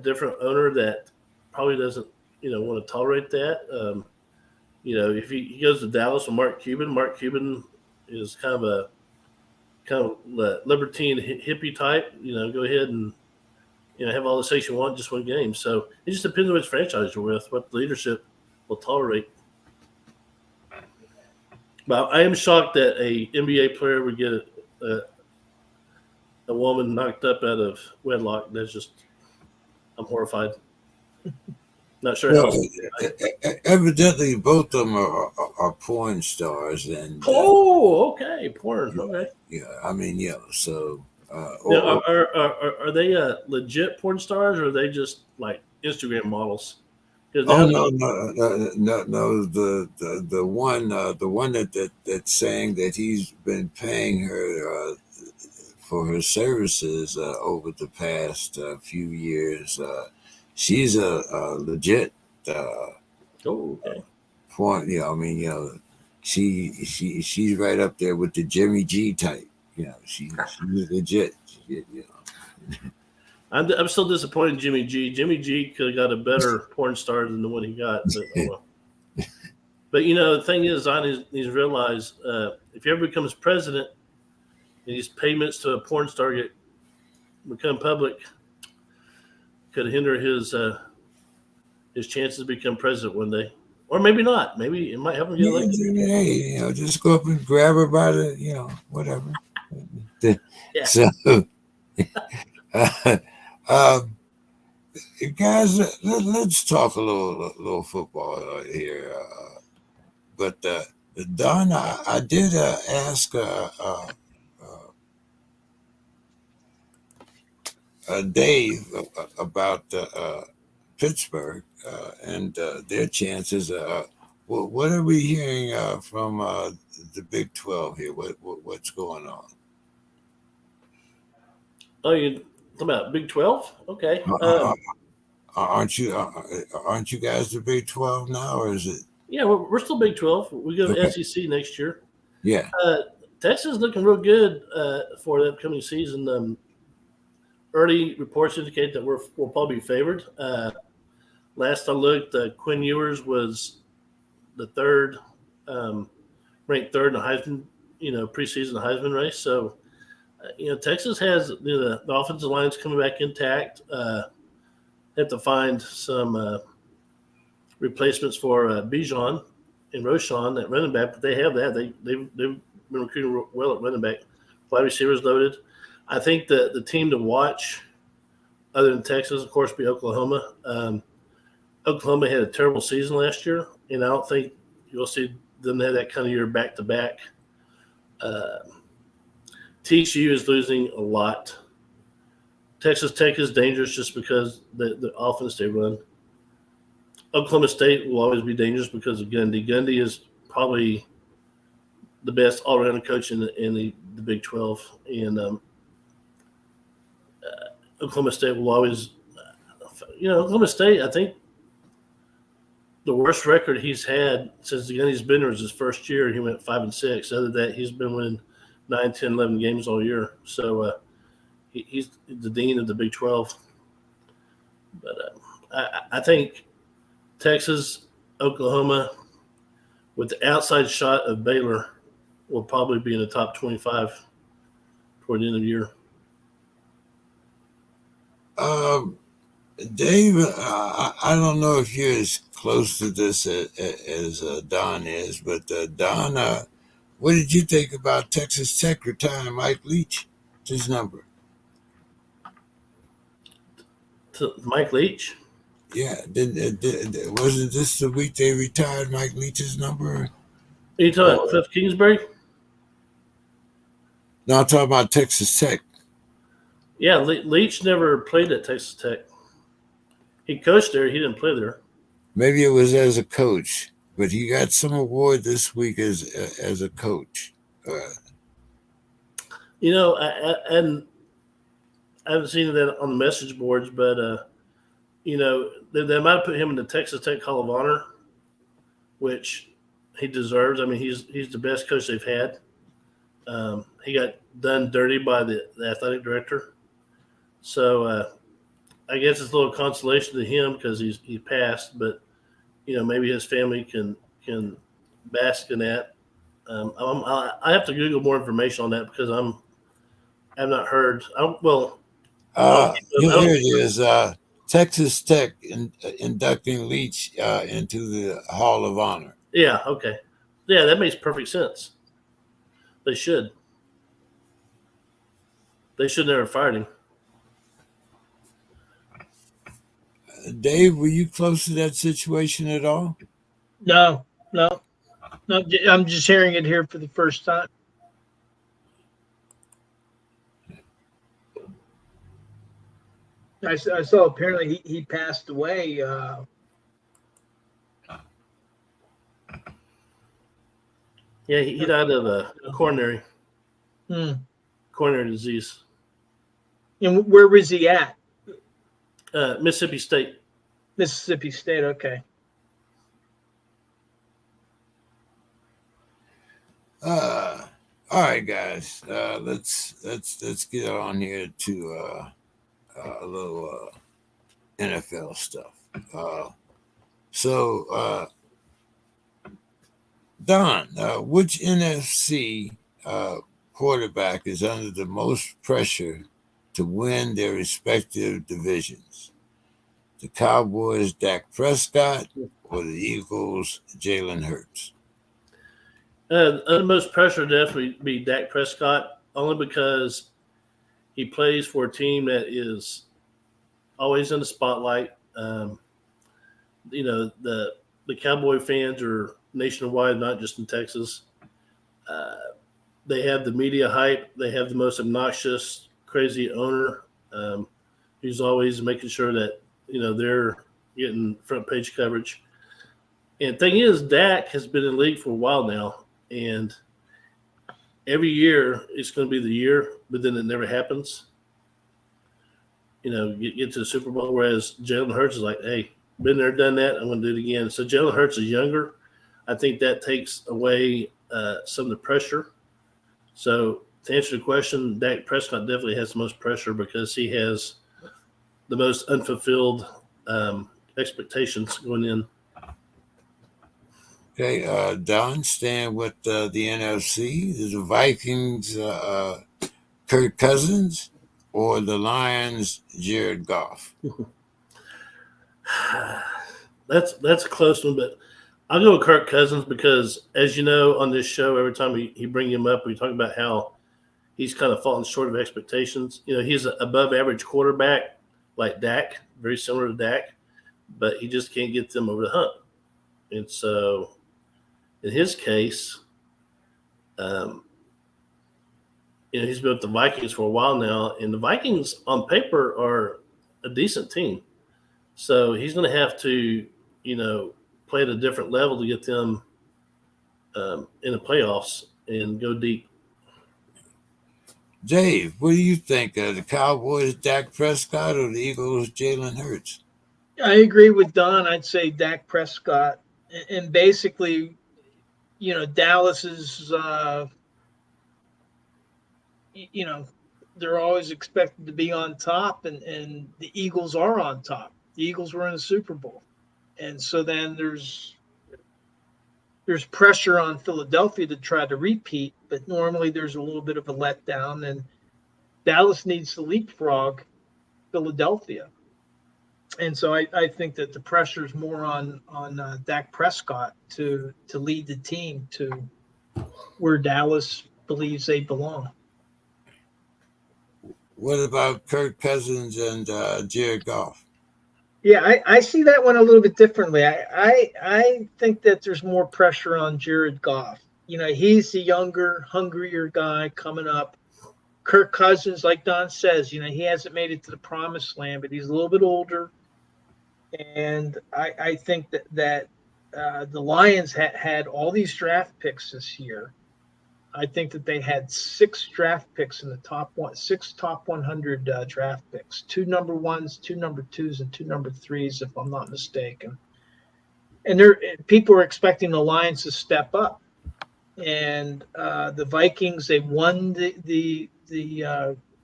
different owner that probably doesn't want to tolerate that. If he goes to Dallas with Mark Cuban is kind of a libertine hippie type. Go ahead and have all the sex you want, just win games. So it just depends on which franchise you're with, what the leadership will tolerate. But I am shocked that a NBA player would get a woman knocked up out of wedlock. I'm horrified. Not sure
Well,
how.
evidently, both of them are porn stars, and
Okay, porn. Okay.
I mean, so.
Now, are they legit porn stars, or are they just like Instagram models?
Oh no! The one that's saying that he's been paying her for her services over the past few years. She's a legit
Okay.
point. I mean, she's right up there with the Jimmy G type. She's legit.
I'm still disappointed in Jimmy G. Jimmy G could have got a better porn star than the one he got. But, well. But the thing is, he's realized if he ever becomes president and these payments to a porn star become public, could hinder his chances to become president one day. Or maybe not. Maybe it might help him get elected.
Hey, just go up and grab her by the, whatever.
Yeah.
So, guys, let's talk a little football here. But Don, I did ask Dave about Pittsburgh and their chances. What are we hearing from the Big 12 here? What's going on?
Oh, you talking about Big 12? Okay.
Aren't you guys the Big 12 now, or is it?
Yeah, we're still Big 12. We go to SEC next year.
Yeah.
Texas is looking real good for the upcoming season. Early reports indicate that we'll probably be favored. Last I looked, Quinn Ewers was the ranked third in the Heisman, preseason Heisman race. So, Texas has the offensive line's coming back intact. Have to find some replacements for Bijan and Roschon at running back, but they have that. They've been recruiting well at running back. Wide receivers loaded. I think the team to watch, other than Texas, of course, be Oklahoma. Oklahoma had a terrible season last year, and I don't think you'll see them have that kind of year back to back. TCU is losing a lot. Texas Tech is dangerous just because the offense they run. Oklahoma State will always be dangerous because of Gundy. Gundy is probably the best all-around coach in the Big 12. And Oklahoma State will always Oklahoma State, I think the worst record he's had since Gundy's been there was his first year. He went 5-6. Other than that, he's been winning 9, 10, 11 games all year. So he's the dean of the Big 12. But I think Texas, Oklahoma, with the outside shot of Baylor, will probably be in the top 25 toward the end of the year.
Dave, I don't know if you're as close to this as Don is, but Don, what did you think about Texas Tech retiring Mike Leach, his number?
To Mike Leach?
Yeah, wasn't this the week they retired Mike Leach's number?
Are you talking about Cliff Kingsbury?
No, I'm talking about Texas Tech.
Yeah, Leach never played at Texas Tech. He coached there. He didn't play there.
Maybe it was as a coach, but he got some award this week as a coach.
I haven't seen that on the message boards, but they might have put him in the Texas Tech Hall of Honor, which he deserves. I mean, he's the best coach they've had. He got done dirty by the athletic director, so I guess it's a little consolation to him because he passed. But maybe his family can bask in that. I have to Google more information on that because I've not heard.
Here it is. Texas Tech inducting Leach into the Hall of Honor.
Yeah. Okay. Yeah, that makes perfect sense. They should. They should never have fired him.
Dave, were you close to that situation at all?
No. I'm just hearing it here for the first time. I saw apparently he passed away.
Yeah, he died of a coronary. coronary disease.
And where was he at?
Mississippi State.
Mississippi State. Okay.
All right, guys. Let's get on here to a little NFL stuff. So, Don, which NFC quarterback is under the most pressure to win their respective divisions? The Cowboys, Dak Prescott, or the Eagles, Jalen Hurts?
Under the most pressure definitely be Dak Prescott, only because he plays for a team that is always in the spotlight. You know, the Cowboy fans are nationwide, not just in Texas. They have the media hype. They have the most obnoxious, crazy owner who's always making sure that, you know, they're getting front page coverage. And the thing is, Dak has been in the league for a while now. And every year it's going to be the year, but then it never happens. You know, get to the Super Bowl, whereas Jalen Hurts is like, hey, been there, done that, I'm going to do it again. So Jalen Hurts is younger. I think that takes away some of the pressure. So to answer the question, Dak Prescott definitely has the most pressure because he has the most unfulfilled expectations going in.
Okay, Don, staying with the NFC, is the Vikings Kirk Cousins or the Lions Jared Goff?
That's a close one, but I'll go with Kirk Cousins because, as you know, on this show, every time we bring him up, we talk about how he's kind of fallen short of expectations. You know, he's an above-average quarterback like Dak, very similar to Dak, but he just can't get them over the hump. And so in his case, you know, he's been with the Vikings for a while now, and the Vikings on paper are a decent team. So he's going to have to, you know, play at a different level to get them in the playoffs and go deep.
Dave, what do you think? The Cowboys Dak Prescott or the Eagles Jalen Hurts?
I agree with Don. I'd say Dak Prescott. And basically, you know, Dallas is, you know, they're always expected to be on top, and the Eagles are on top. The Eagles were in the Super Bowl. And so then there's pressure on Philadelphia to try to repeat, but normally there's a little bit of a letdown, and Dallas needs to leapfrog Philadelphia. And so I think that the pressure is more on Dak Prescott to lead the team to where Dallas believes they belong.
What about Kirk Cousins and Jared Goff?
Yeah, I see that one a little bit differently. I think that there's more pressure on Jared Goff. You know, he's the younger, hungrier guy coming up. Kirk Cousins, like Don says, you know, he hasn't made it to the promised land, but he's a little bit older. And I think that the Lions had all these draft picks this year. I think that they had 6 draft picks in the top 100 draft picks, 2 number 1s, 2 number 2s, and 2 number 3s, if I'm not mistaken. And people are expecting the Lions to step up. And the Vikings, they won the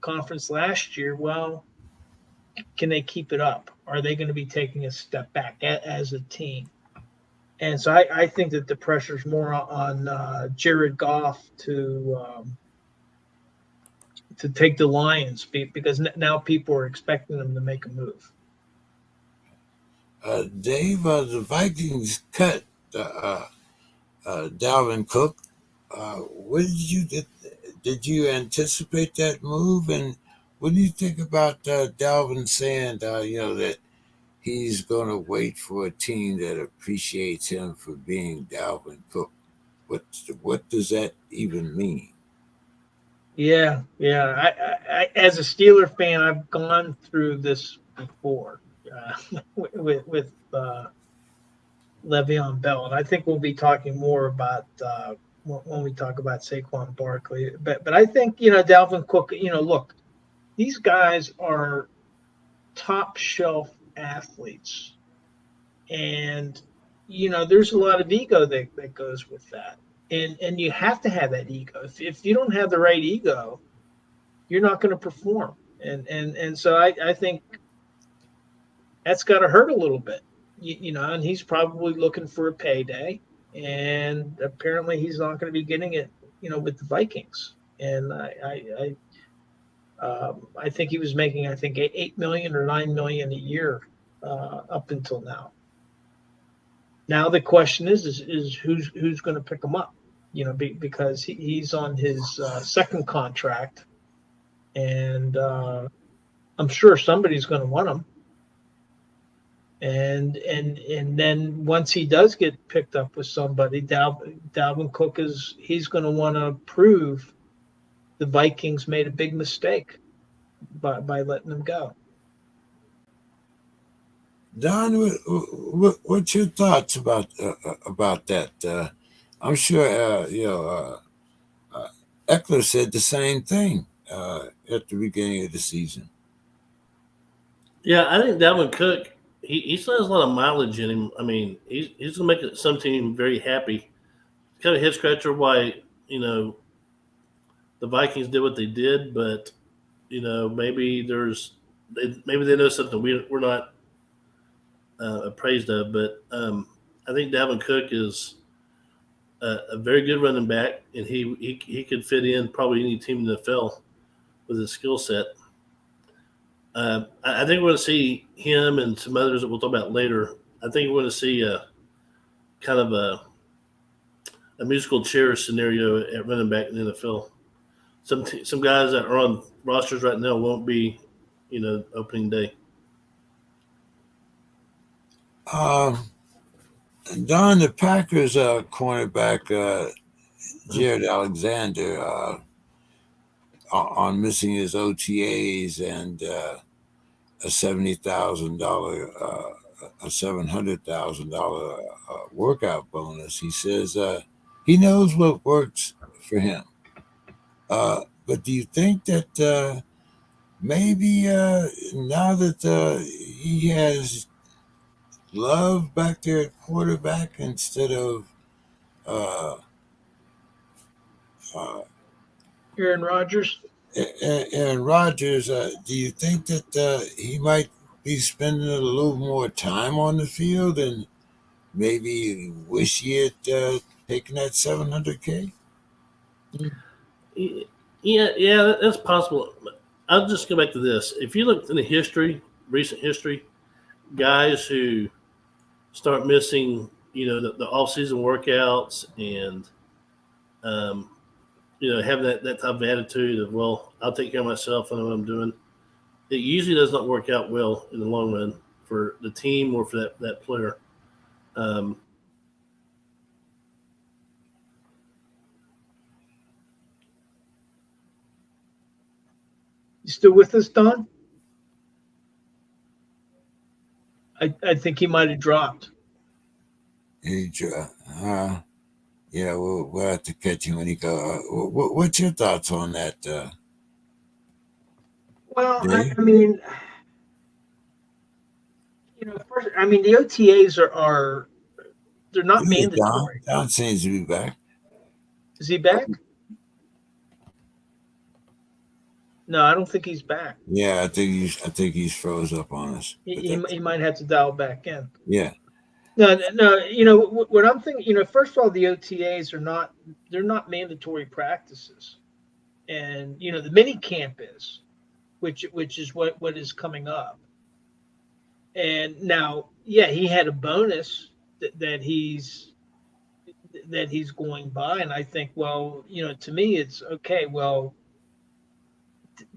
conference last year. Well, can they keep it up? Are they going to be taking a step back as a team? And so I think that the pressure is more on Jared Goff to take the Lions because now people are expecting them to make a move.
Dave, the Vikings cut Dalvin Cook. What did you anticipate that move? And what do you think about Dalvin saying, you know, that he's going to wait for a team that appreciates him for being Dalvin Cook? What does that even mean?
Yeah. I as a Steeler fan, I've gone through this before with Le'Veon Bell, and I think we'll be talking more about when we talk about Saquon Barkley. But I think, Dalvin Cook, look, these guys are top shelf athletes. And, there's a lot of ego that goes with that. And you have to have that ego. If you don't have the right ego, you're not going to perform. And so I think that's got to hurt a little bit, and he's probably looking for a payday. And apparently he's not going to be getting it, with the Vikings. And I think he was making, I think, $8 million or $9 million a year up until now. Now the question is who's going to pick him up, because he's on his second contract, and I'm sure somebody's going to want him. And then once he does get picked up with somebody, Dalvin Cook he's going to want to prove the Vikings made a big mistake by letting him go.
Don, what's your thoughts about that? I'm sure Eckler said the same thing at the beginning of the season.
Yeah, I think Dalvin Cook, he still has a lot of mileage in him. I mean, he's going to make some team very happy. Kind of head scratcher why, the Vikings did what they did, but, maybe they know something we're not appraised of. But I think Dalvin Cook is a very good running back, and he could fit in probably any team in the NFL with his skill set. I think we're going to see him and some others that we'll talk about later. I think we're going to see a kind of a musical chair scenario at running back in the NFL. Some guys that are on rosters right now won't be, opening day.
Don, the Packers cornerback Jaire Alexander on missing his OTAs and a $700,000 workout bonus. He says he knows what works for him. But do you think that maybe now that he has Love back there at quarterback instead of
Aaron Rodgers?
Aaron Rodgers, do you think that he might be spending a little more time on the field and maybe wish he had taken that $700K?
Yeah, that's possible. I'll just go back to this. If you look in the recent history, guys who start missing, the off-season workouts and, having that type of attitude of, well, I'll take care of myself. I know what I'm doing. It usually does not work out well in the long run for the team or for that player.
You still with us, Don? I think he might have dropped.
Yeah, we'll have to catch him when he goes. What's your thoughts on that?
Well, I mean, first, the OTAs are they're not mandatory.
Don seems to be back.
Is he back? No, I don't think he's back.
Yeah, I think he's froze up on us.
He might have to dial back in.
Yeah.
No. What I'm thinking. First of all, the OTAs they're not mandatory practices, and the mini camp is, which is what is coming up. And now, he had a bonus that he's going by, and I think, well, to me, it's okay. Well,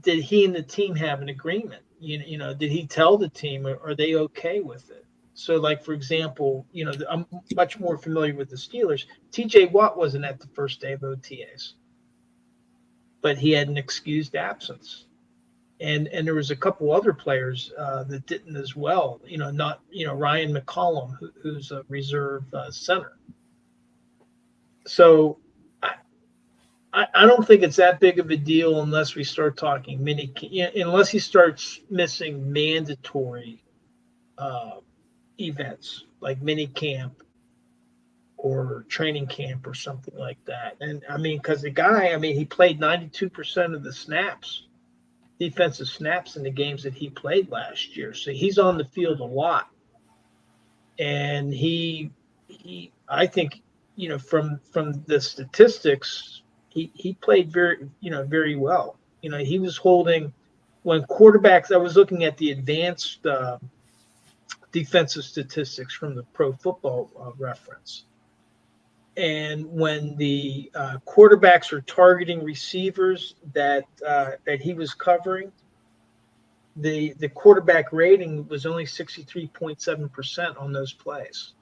did he and the team have an agreement? Did he tell the team, or are they okay with it? So, like, for example, I'm much more familiar with the Steelers. TJ Watt wasn't at the first day of OTAs, but he had an excused absence. And there was a couple other players that didn't as well, not Ryan McCollum, who's a reserve center. So I don't think it's that big of a deal unless we start talking unless he starts missing mandatory events like mini camp or training camp or something like that. And I mean, because the guy, I mean, he played 92% of the snaps, defensive snaps in the games that he played last year. So he's on the field a lot. And he I think, from the statistics, he played very well. He was holding when quarterbacks. I was looking at the advanced defensive statistics from the Pro Football Reference, and when the quarterbacks are targeting receivers that he was covering, the quarterback rating was only 63.7% on those plays,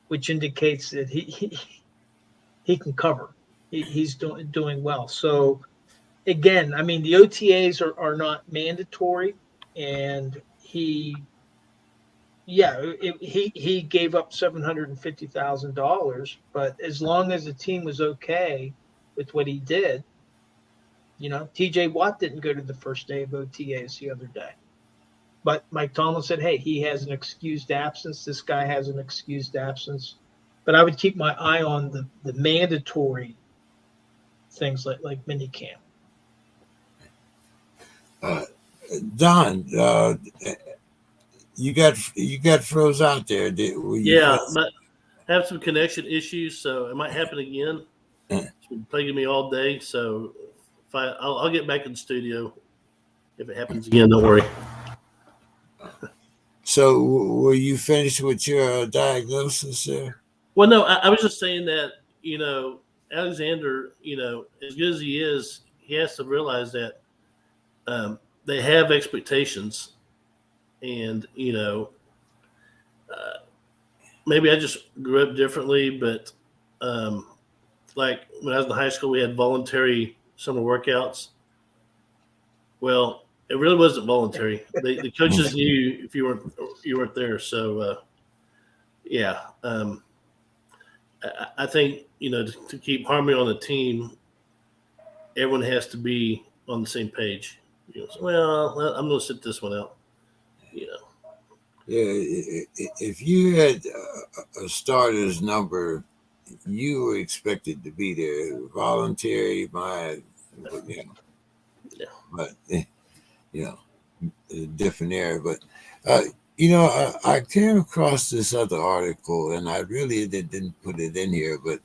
which indicates that he can cover. He's doing well. So again, I mean, the OTAs are not mandatory, and he gave up $750,000, but as long as the team was okay with what he did, TJ Watt didn't go to the first day of OTAs the other day. But Mike Tomlin said, hey, he has an excused absence. This guy has an excused absence. But I would keep my eye on the mandatory things like minicamp.
Don, you got froze out there.
But I have some connection issues, so it might happen again. It's been plaguing me all day, so I'll get back in the studio if it happens again. Don't worry.
So, were you finished with your diagnosis there?
Well, no, I was just saying that, Alexander, as good as he is, he has to realize that they have expectations. And, maybe I just grew up differently, but like when I was in high school, we had voluntary summer workouts. Well, it really wasn't voluntary. The coaches knew if you weren't there. So, I think, to keep harmony on the team, everyone has to be on the same page. Well, I'm going to sit this one out.
Yeah, if you had a starter's number, you were expected to be there. Voluntary, but different area. But I came across this other article, and I really didn't put it in here, but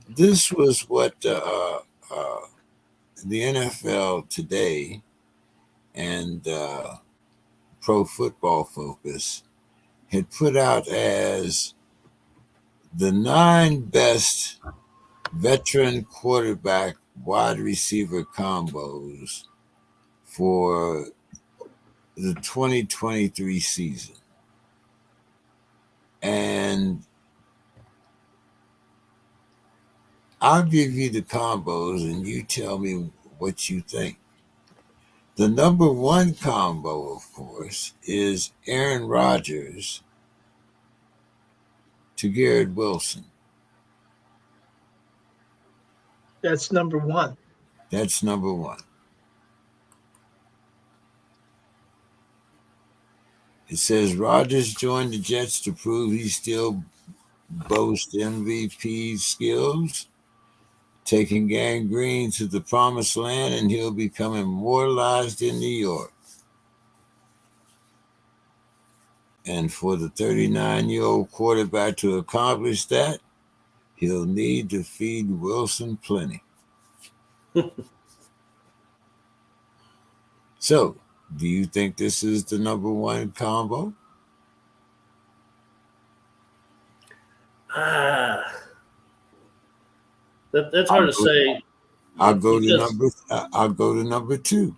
this was what the NFL Today and Pro Football Focus had put out as the 9 best veteran quarterback wide receiver combos for the 2023 season. And I'll give you the combos and you tell me what you think. The number 1 combo, of course, is Aaron Rodgers to Garrett Wilson.
That's number 1.
That's number 1. It says Rodgers joined the Jets to prove he still boasts MVP skills, taking Gang Green to the promised land, and he'll become immortalized in New York. And for the 39-year-old quarterback to accomplish that, he'll need to feed Wilson plenty. So, do you think this is the number 1 combo?
That's hard to say.
I'll go to number 2.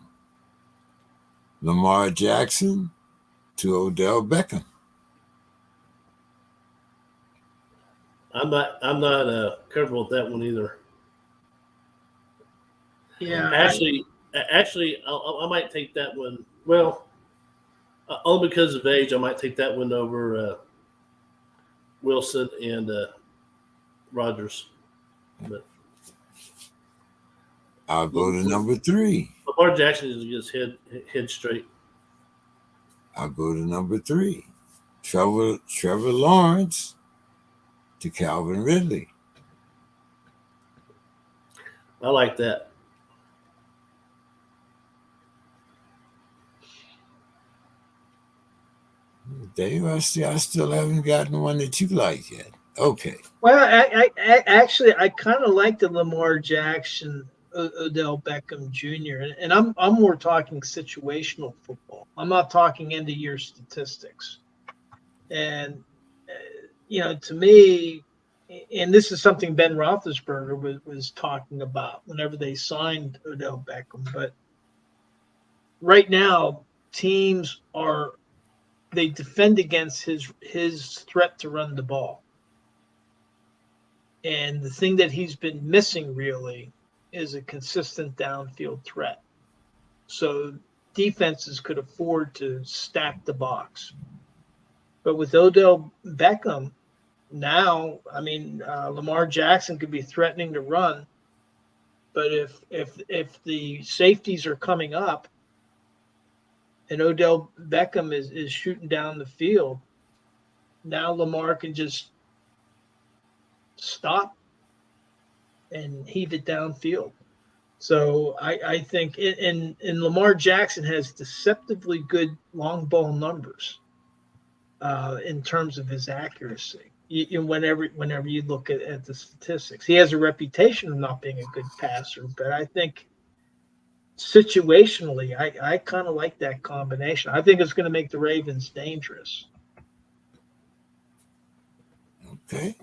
Lamar Jackson to Odell Beckham.
I'm not comfortable with that one either.
Yeah,
Actually, I might take that one. Well, only because of age, I might take that one over Wilson and Rodgers. But
I'll go to number 3.
Lamar Jackson is just head straight.
I'll go to number 3. Trevor Lawrence to Calvin Ridley.
I like that.
Dave, I still haven't gotten one that you like yet. Okay.
Well, I actually kind of like the Lamar Jackson, Odell Beckham Jr. And I'm more talking situational football. I'm not talking end of year statistics. And to me, and this is something Ben Roethlisberger was talking about whenever they signed Odell Beckham. But right now, teams they defend against his threat to run the ball. And the thing that he's been missing really is a consistent downfield threat. So defenses could afford to stack the box. But with Odell Beckham, now, Lamar Jackson could be threatening to run. But if the safeties are coming up and Odell Beckham is shooting down the field, now Lamar can just stop and heave it downfield. So I think and Lamar Jackson has deceptively good long ball numbers in terms of his accuracy. Whenever you look at the statistics, he has a reputation of not being a good passer, but I think situationally, I kind of like that combination. I think it's going to make the Ravens dangerous.
Okay.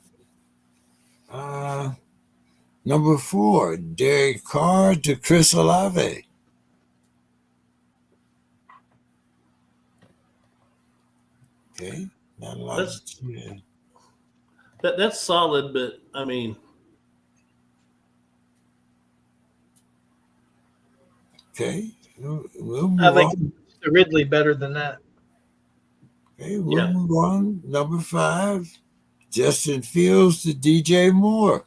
Number 4, Derek Carr to Chris Olave. Okay. Not a lot.
That's solid, but
okay. We'll move
I like
on.
Ridley better than that.
Okay, we'll move on. Number 5, Justin Fields to DJ Moore.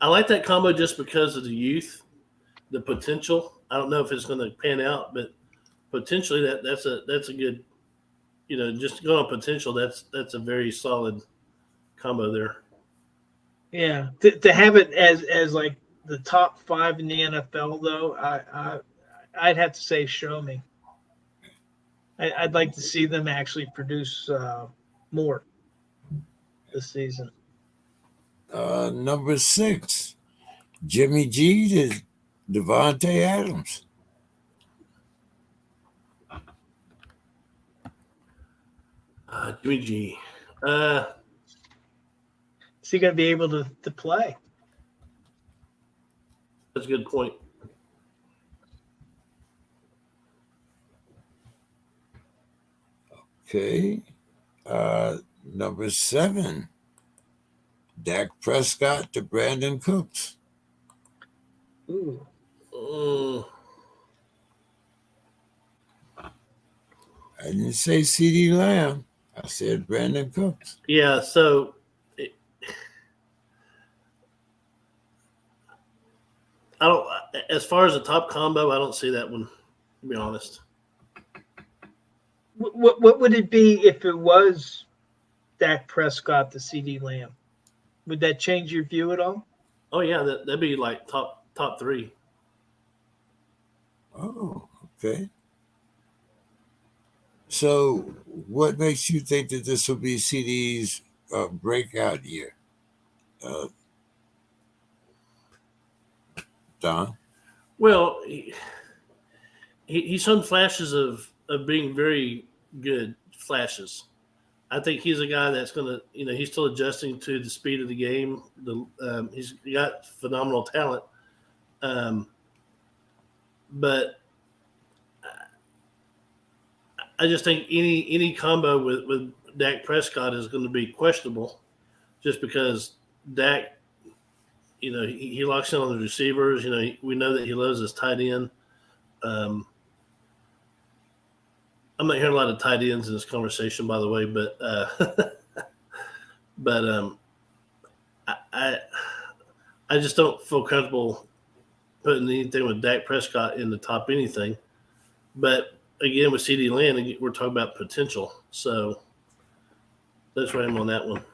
I like that combo just because of the youth, the potential. I don't know if it's going to pan out, but potentially that's a good, just going on potential. That's a very solid combo there.
Yeah, to have it as like the top 5 in the NFL, though, I'd have to say show me. I'd like to see them actually produce more this season.
Number 6, Jimmy G to Devontae Adams.
Jimmy G.
Is he going to be able to play?
That's a good point.
Okay. Number 7, Dak Prescott to Brandon Cooks.
Ooh.
I didn't say CeeDee Lamb. I said Brandon Cooks.
Yeah, so I don't. As far as a top combo, I don't see that one. To be honest.
What would it be if it was Dak Prescott to CeeDee Lamb? Would that change your view at all?
Oh yeah, that'd be like top 3.
Oh, okay. So, what makes you think that this will be CeeDee's breakout year? Don?
Well, he's shown flashes of being very good flashes. I think he's a guy that's going to, he's still adjusting to the speed of the game. He's got phenomenal talent. But I just think any combo with Dak Prescott is going to be questionable just because Dak, he locks in on the receivers. We know that he loves his tight end. I'm not hearing a lot of tight ends in this conversation, by the way, but I just don't feel comfortable putting anything with Dak Prescott in the top anything. But again, with CeeDee Lamb, we're talking about potential. So that's where I am on that one.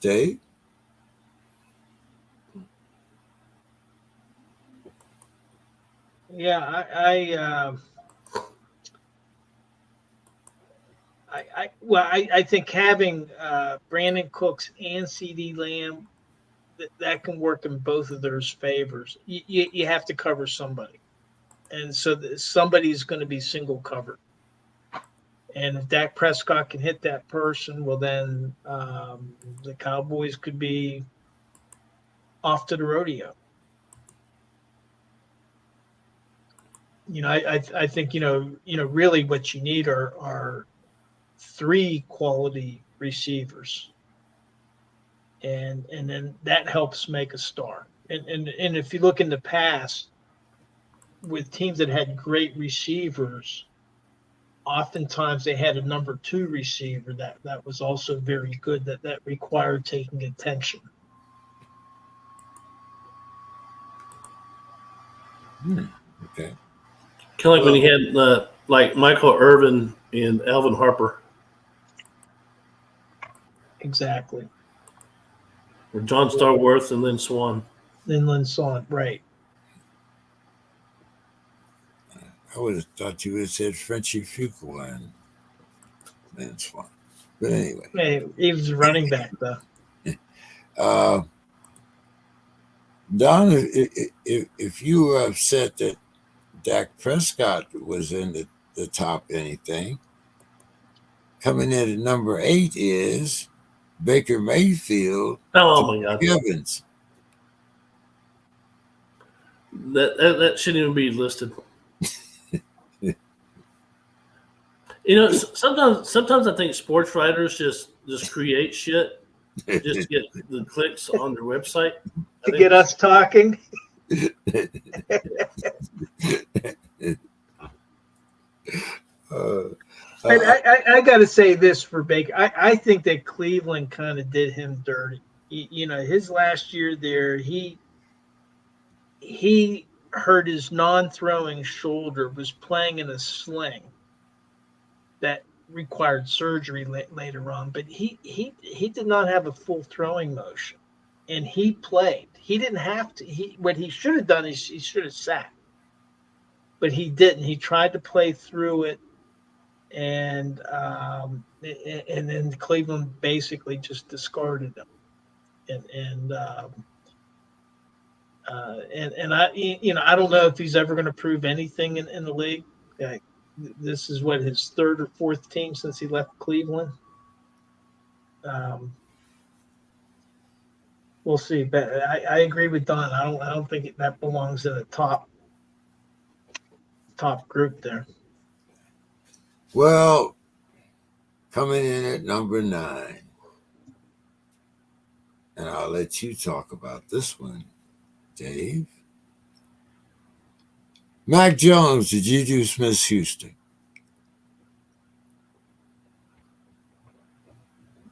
Dave?
Yeah, I think having Brandon Cooks and CeeDee Lamb, that can work in both of those favors. You have to cover somebody, and so somebody's going to be single covered. And if Dak Prescott can hit that person, well, then the Cowboys could be off to the rodeo. I think really what you need are 3 quality receivers, and then that helps make a star. And if you look in the past with teams that had great receivers, oftentimes they had a number 2 receiver that was also very good, that required taking attention.
Okay.
Kind of like when you had like Michael Irvin and Alvin Harper.
Exactly.
Or John Starworth and Lynn Swan.
Lynn Swan, right.
I would have thought you would have said Frenchie Fuqua and Lynn Swan. But anyway.
Hey, he was running back, though.
Don, if you were upset that Dak Prescott was in the top anything, coming in at number 8 is Baker Mayfield.
Oh my God.
Evans.
That shouldn't even be listed. Sometimes I think sports writers just create shit just to get the clicks on their website.
To get us talking. I got to say this for Baker. I think that Cleveland kind of did him dirty. His last year there, he hurt his non-throwing shoulder, was playing in a sling that required surgery later on, but he did not have a full throwing motion, and he played. He didn't have to. What he should have done is he should have sat, but he didn't. He tried to play through it, and then Cleveland basically just discarded him, and I don't know if he's ever going to prove anything in the league. This is his 3rd or 4th team since he left Cleveland. We'll see, but I agree with Don. I don't think that belongs in the top group there.
Well, coming in at number 9, and I'll let you talk about this one, Dave. Mac Jones to Juju Smith-Schuster.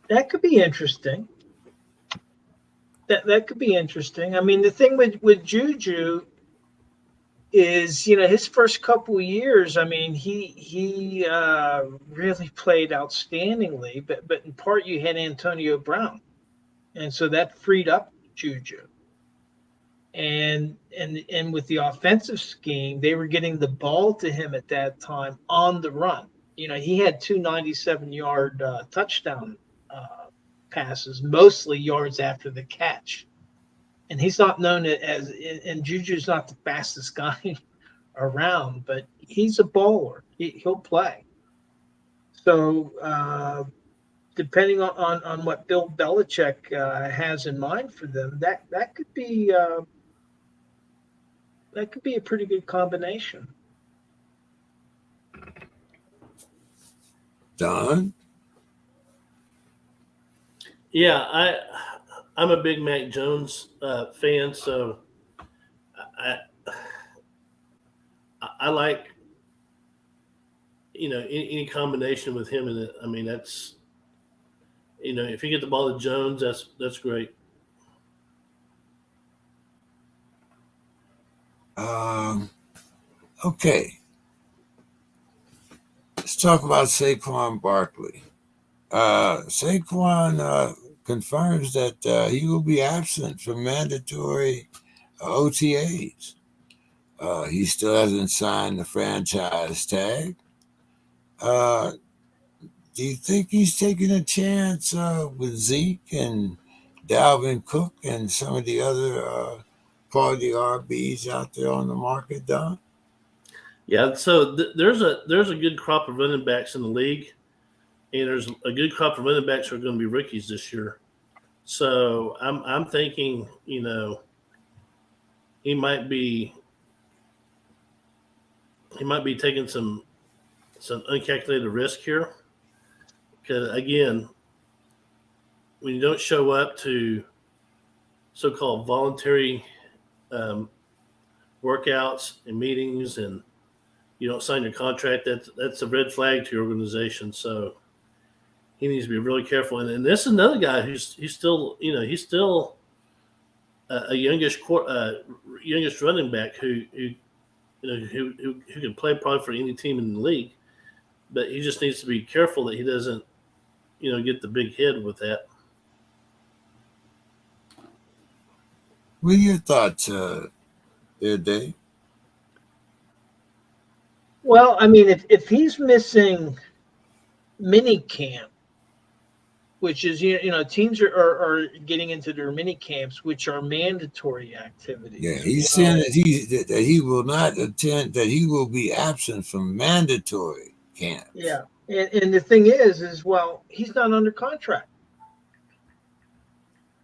That could be interesting. That could be interesting. I mean, the thing with Juju is, his first couple of years, I mean, he really played outstandingly, but in part you had Antonio Brown, and so that freed up Juju. And with the offensive scheme, they were getting the ball to him at that time on the run. He had 2 97-yard touchdown passes, mostly yards after the catch. And he's not known as, and Juju's not the fastest guy around, but he's a baller. He'll play. So depending on what Bill Belichick has in mind for them, that could be a pretty good combination.
Don?
Yeah, I'm a big Mac Jones fan, so I like, any combination with him in it. I mean, that's, if you get the ball to Jones, that's great.
Okay. Let's talk about Saquon Barkley. Saquon confirms that he will be absent from mandatory OTAs. He still hasn't signed the franchise tag. Do you think he's taking a chance with Zeke and Dalvin Cook and some of the other quality RBs out there on the market, Don?
Yeah, so there's a good crop of running backs in the league, and there's a good crop of running backs who are going to be rookies this year. So I'm thinking, he might be taking some uncalculated risk here, because again, when you don't show up to so-called voluntary workouts and meetings, and you don't sign your contract, that's a red flag to your organization. So he needs to be really careful. And this is another guy who's still a youngish running back who can play probably for any team in the league, but he just needs to be careful that he doesn't get the big hit with that.
What are your thoughts there, Dave?
Well, I mean, if he's missing mini camp, which is teams are getting into their mini camps, which are mandatory activities.
Yeah, he's saying that he will not attend, that he will be absent from mandatory camps.
Yeah, and the thing is well, he's not under contract.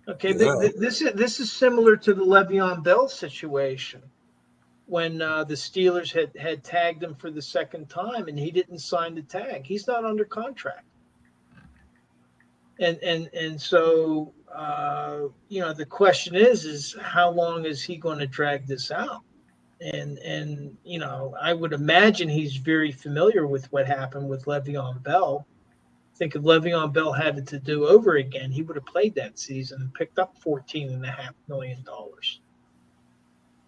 Okay,
Yeah.
this is similar to the Le'Veon Bell situation when the Steelers had tagged him for the second time and he didn't sign the tag. He's not under contract. And so the question is how long is he going to drag this out? And I would imagine he's very familiar with what happened with Le'Veon Bell. I think if Le'Veon Bell had it to do over again, he would have played that season and picked up $14.5 million,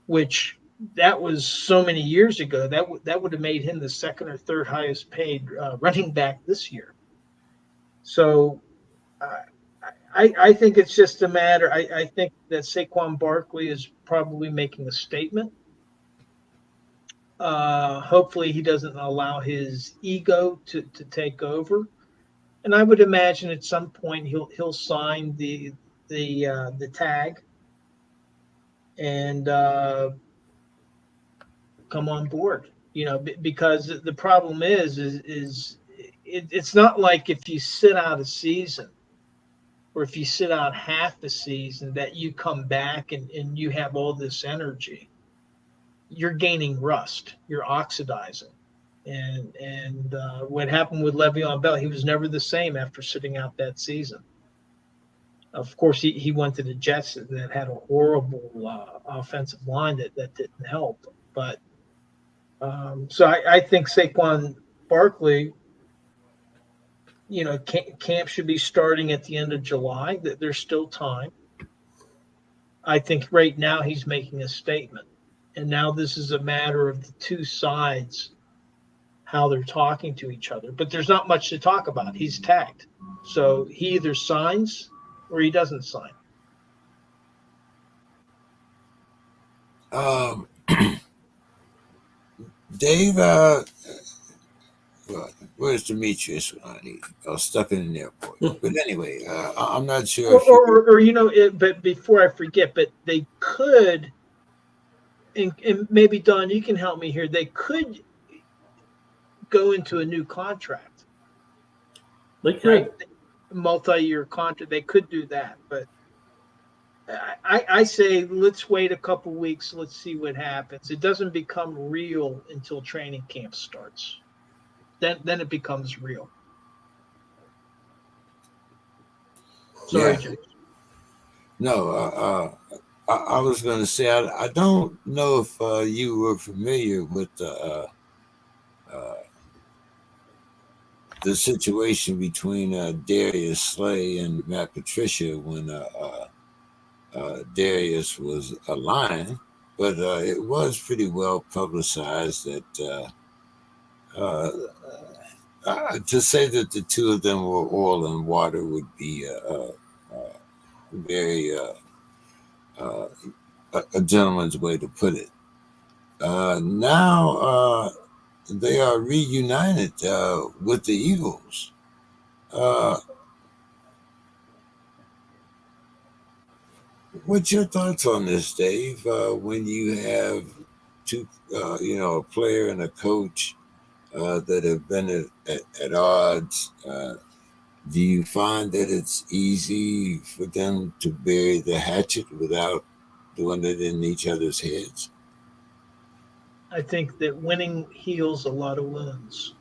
which that was so many years ago. That would have made him the second or third highest paid running back this year. So I think it's just a matter. I think that Saquon Barkley is probably making a statement. Hopefully he doesn't allow his ego to take over. And I would imagine at some point he'll sign the tag and come on board. Because the problem is it's not like if you sit out a season or if you sit out half the season that you come back and you have all this energy. You're gaining rust. You're oxidizing. And what happened with Le'Veon Bell, he was never the same after sitting out that season. Of course, he went to the Jets that had a horrible offensive line that didn't help. But so I think Saquon Barkley, camp should be starting at the end of July. That there's still time. I think right now he's making a statement. And now this is a matter of the two sides, how they're talking to each other. But there's not much to talk about. He's tagged. So he either signs or he doesn't sign.
Dave, where's Demetrius when I need him? I was stuck in an airport. But anyway, I'm not sure.
But before I forget, but they could, and maybe Don, you can help me here. They could go into a new contract.
They could.
Right? Multi-year contract. They could do that, but I say let's wait a couple weeks. Let's see what happens. It doesn't become real until training camp starts. Then it becomes real. Sorry,
Yeah.
Jake.
No, I was going to say, I don't know if you were familiar with uh, the situation between Darius Slay and Matt Patricia when Darius was a Lion, but it was pretty well publicized that to say that the two of them were oil and water would be very uh, a gentleman's way to put it. Now they are reunited with the Eagles. Uh, what's your thoughts on this, Dave? When you have two, a player and a coach that have been at odds, do you find that it's easy for them to bury the hatchet without doing it in each other's heads?
I think that winning heals a lot of wounds.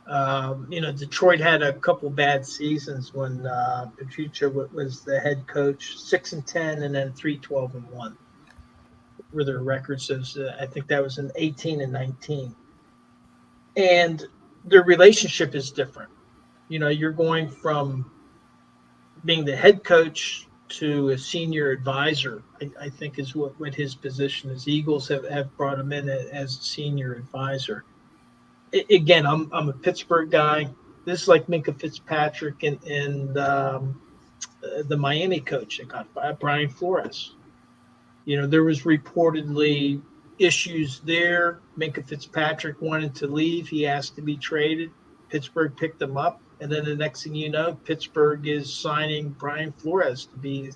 Detroit had a couple bad seasons when Patricia was the head coach, 6-10, and then 3-12-1 were their records. I think that was in 18 and 19, and their relationship is different. You're going from being the head coach to a senior advisor. I think is what his position is. Eagles have brought him in as a senior advisor. Again, I'm a Pittsburgh guy. This is like Minka Fitzpatrick and the Miami coach that got Brian Flores. There was reportedly issues there. Minka Fitzpatrick wanted to leave. He asked to be traded. Pittsburgh picked him up. And then the next thing you know, Pittsburgh is signing Brian Flores to be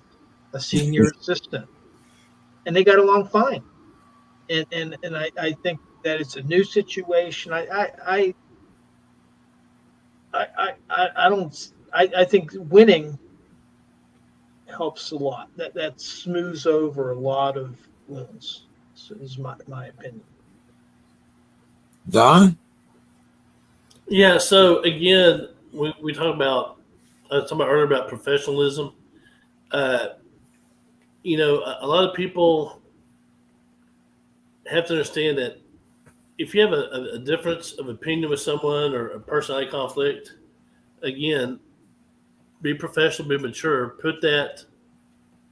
a senior assistant. And they got along fine. And I think that it's a new situation. I think winning helps a lot. That smooths over a lot of wounds. Is my opinion.
Don?
Yeah. So again, we talk about talking about earlier about professionalism. A lot of people have to understand that if you have a difference of opinion with someone or a personality conflict, again, be professional, be mature, put that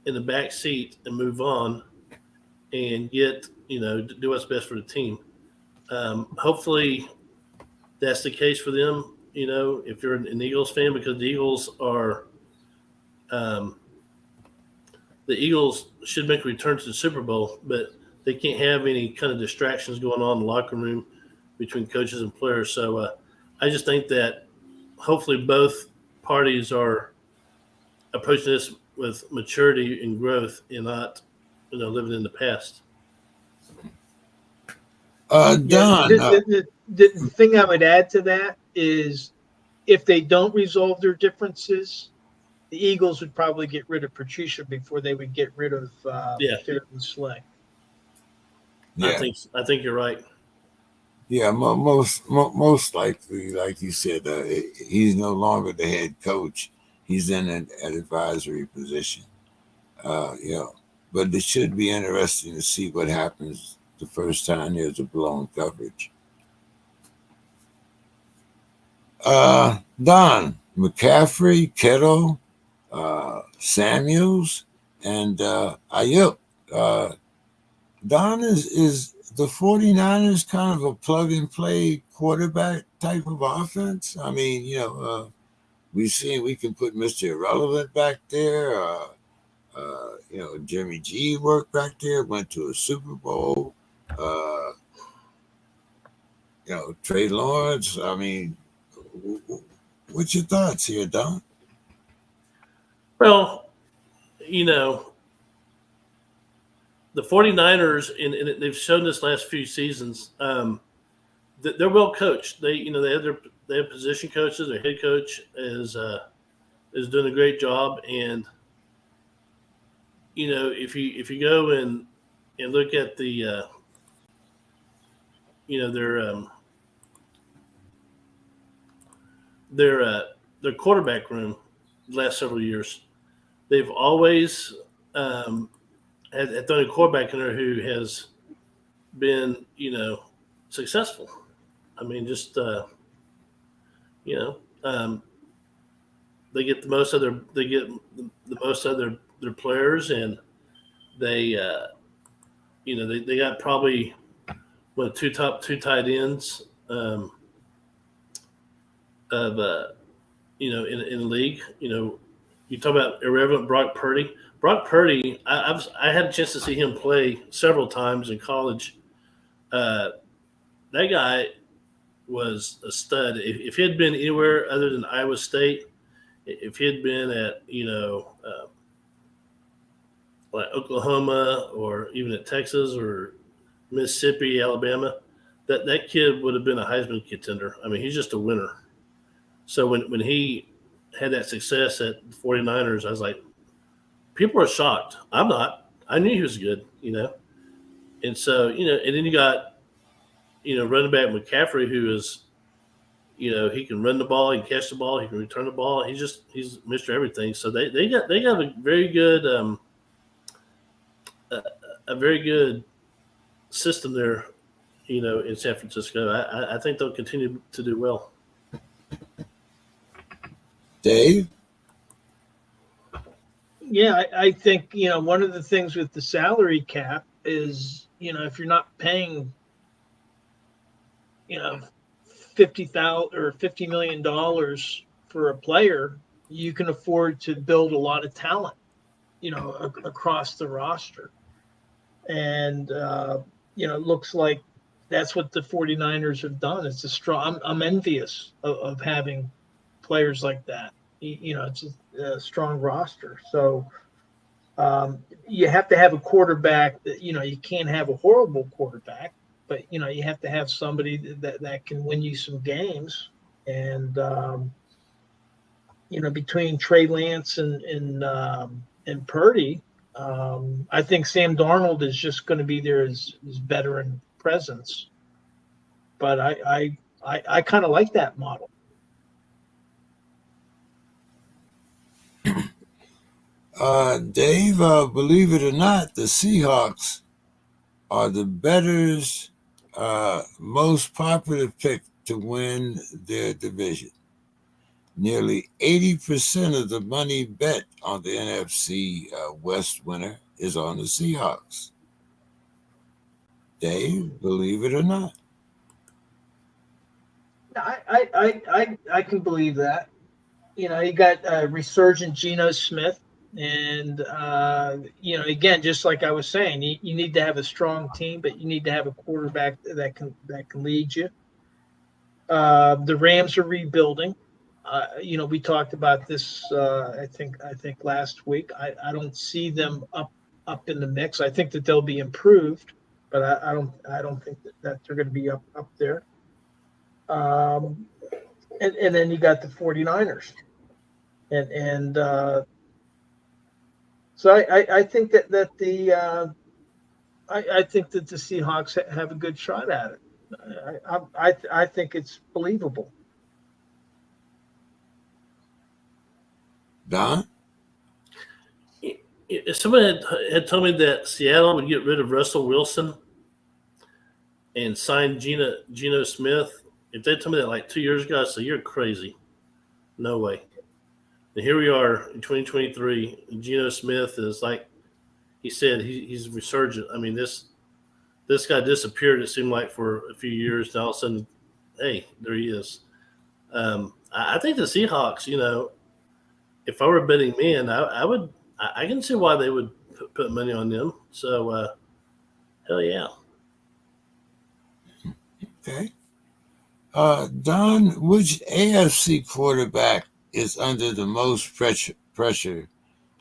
in the back seat and move on and do what's best for the team. Hopefully that's the case for them, if you're an Eagles fan, because the Eagles should make a return to the Super Bowl, but they can't have any kind of distractions going on in the locker room between coaches and players. So I just think that hopefully both parties are approaching this with maturity and growth and not, living in the past.
Don.
The thing I would add to that is if they don't resolve their differences, the Eagles would probably get rid of Patricia before they would get rid of Fairley Slay.
Yeah.
I think you're right.
Yeah, most likely, like you said, he's no longer the head coach. He's in an advisory position. But it should be interesting to see what happens the first time there's a blown coverage. Don, McCaffrey, Kittle, Samuels, and Ayuk. Don, is the 49ers kind of a plug-and-play quarterback type of offense? I mean, we've seen we can put Mr. Irrelevant back there. Jimmy G worked back there, went to a Super Bowl. Trey Lawrence. I mean, what's your thoughts here, Don?
Well, the 49ers, and they've shown this last few seasons, that they're well coached. They have position coaches. Their head coach is doing a great job. And if you go and look at the their quarterback room the last several years, they've always had thrown a quarterback in there who has been, successful. I mean, just they get the most of their players, and they they got probably two tight ends of in the league. You talk about irrelevant Brock Purdy. Brock Purdy, I had a chance to see him play several times in college. That guy was a stud. If he had been anywhere other than Iowa State, if he had been at like Oklahoma or even at Texas or Mississippi, Alabama, that kid would have been a Heisman contender. I mean, he's just a winner. So when he had that success at the 49ers, I was like, people are shocked. I'm not. I knew he was good, And so, and then you got, running back McCaffrey, who is, he can run the ball, he can catch the ball, he can return the ball. He's Mr. Everything. So they got a very good system there, in San Francisco. I think they'll continue to do well.
Dave?
Yeah, I think, one of the things with the salary cap is, if you're not paying, $50,000 or $50 million for a player, you can afford to build a lot of talent, across the roster. And, it looks like that's what the 49ers have done. It's a strong, I'm envious of having players like that. It's a strong roster. So you have to have a quarterback that, you can't have a horrible quarterback, but, you have to have somebody that can win you some games. And, between Trey Lance and Purdy, I think Sam Darnold is just going to be there as veteran presence. But I kind of like that model.
Dave, believe it or not, the Seahawks are the bettors' most popular pick to win their division. Nearly 80% of the money bet on the NFC West winner is on the Seahawks. Dave, believe it or not.
I can believe that. You got resurgent Geno Smith. And, again, just like I was saying, you need to have a strong team, but you need to have a quarterback that can lead you. The Rams are rebuilding. We talked about this, I think last week. I don't see them up in the mix. I think that they'll be improved, but I don't think that they're going to be up there. And then you got the 49ers. And so I think that the I think that the Seahawks have a good shot at it. I think it's believable.
Don?
If somebody had told me that Seattle would get rid of Russell Wilson and sign Geno Smith, if they told me that like 2 years ago, I'd say, you're crazy. No way. And here we are in 2023. And Geno Smith is, like he said, he's resurgent. I mean, this guy disappeared, it seemed like, for a few years. And all of a sudden, hey, there he is. I think the Seahawks, if I were a betting man, I can see why they would put money on them. So, hell yeah.
Okay. Don, which AFC quarterback is under the most pressure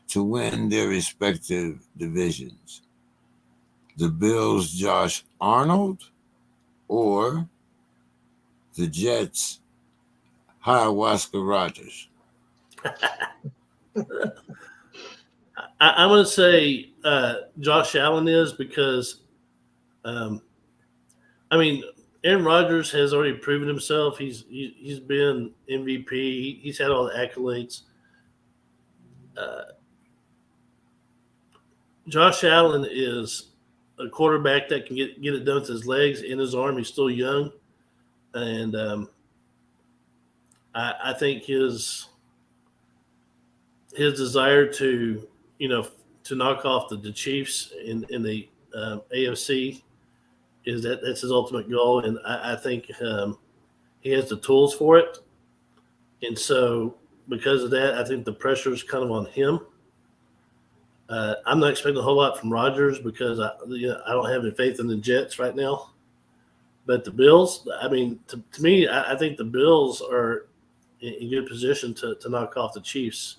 to win their respective divisions? The Bills' Josh Arnold or the Jets' Ayahuasca Rodgers?
I'm going to say Josh Allen is because, Aaron Rodgers has already proven himself. He's been MVP. He's had all the accolades. Josh Allen is a quarterback that can get it done with his legs and his arm. He's still young, and I think his desire to knock off the Chiefs in the AFC that's his ultimate goal, and I think he has the tools for it. And so because of that, I think the pressure is kind of on him. I'm not expecting a whole lot from Rodgers because I don't have any faith in the Jets right now. But the Bills, I mean, to me, I think the Bills are in good position to knock off the Chiefs.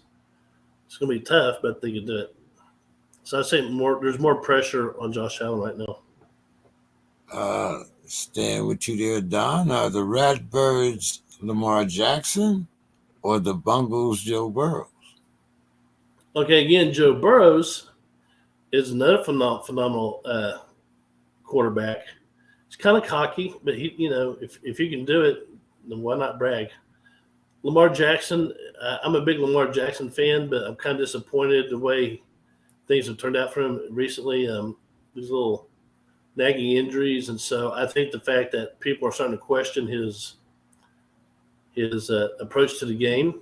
It's going to be tough, but they can do it. So I say there's more pressure on Josh Allen right now.
Staying with you there, Don. Are the Ratbirds Lamar Jackson or the Bungles Joe Burrow?
Okay, again, Joe Burrows is another phenomenal quarterback. He's kind of cocky, but he, if you can do it, then why not brag? Lamar Jackson, I'm a big Lamar Jackson fan, but I'm kind of disappointed the way things have turned out for him recently. These little nagging injuries, and so I think the fact that people are starting to question his approach to the game,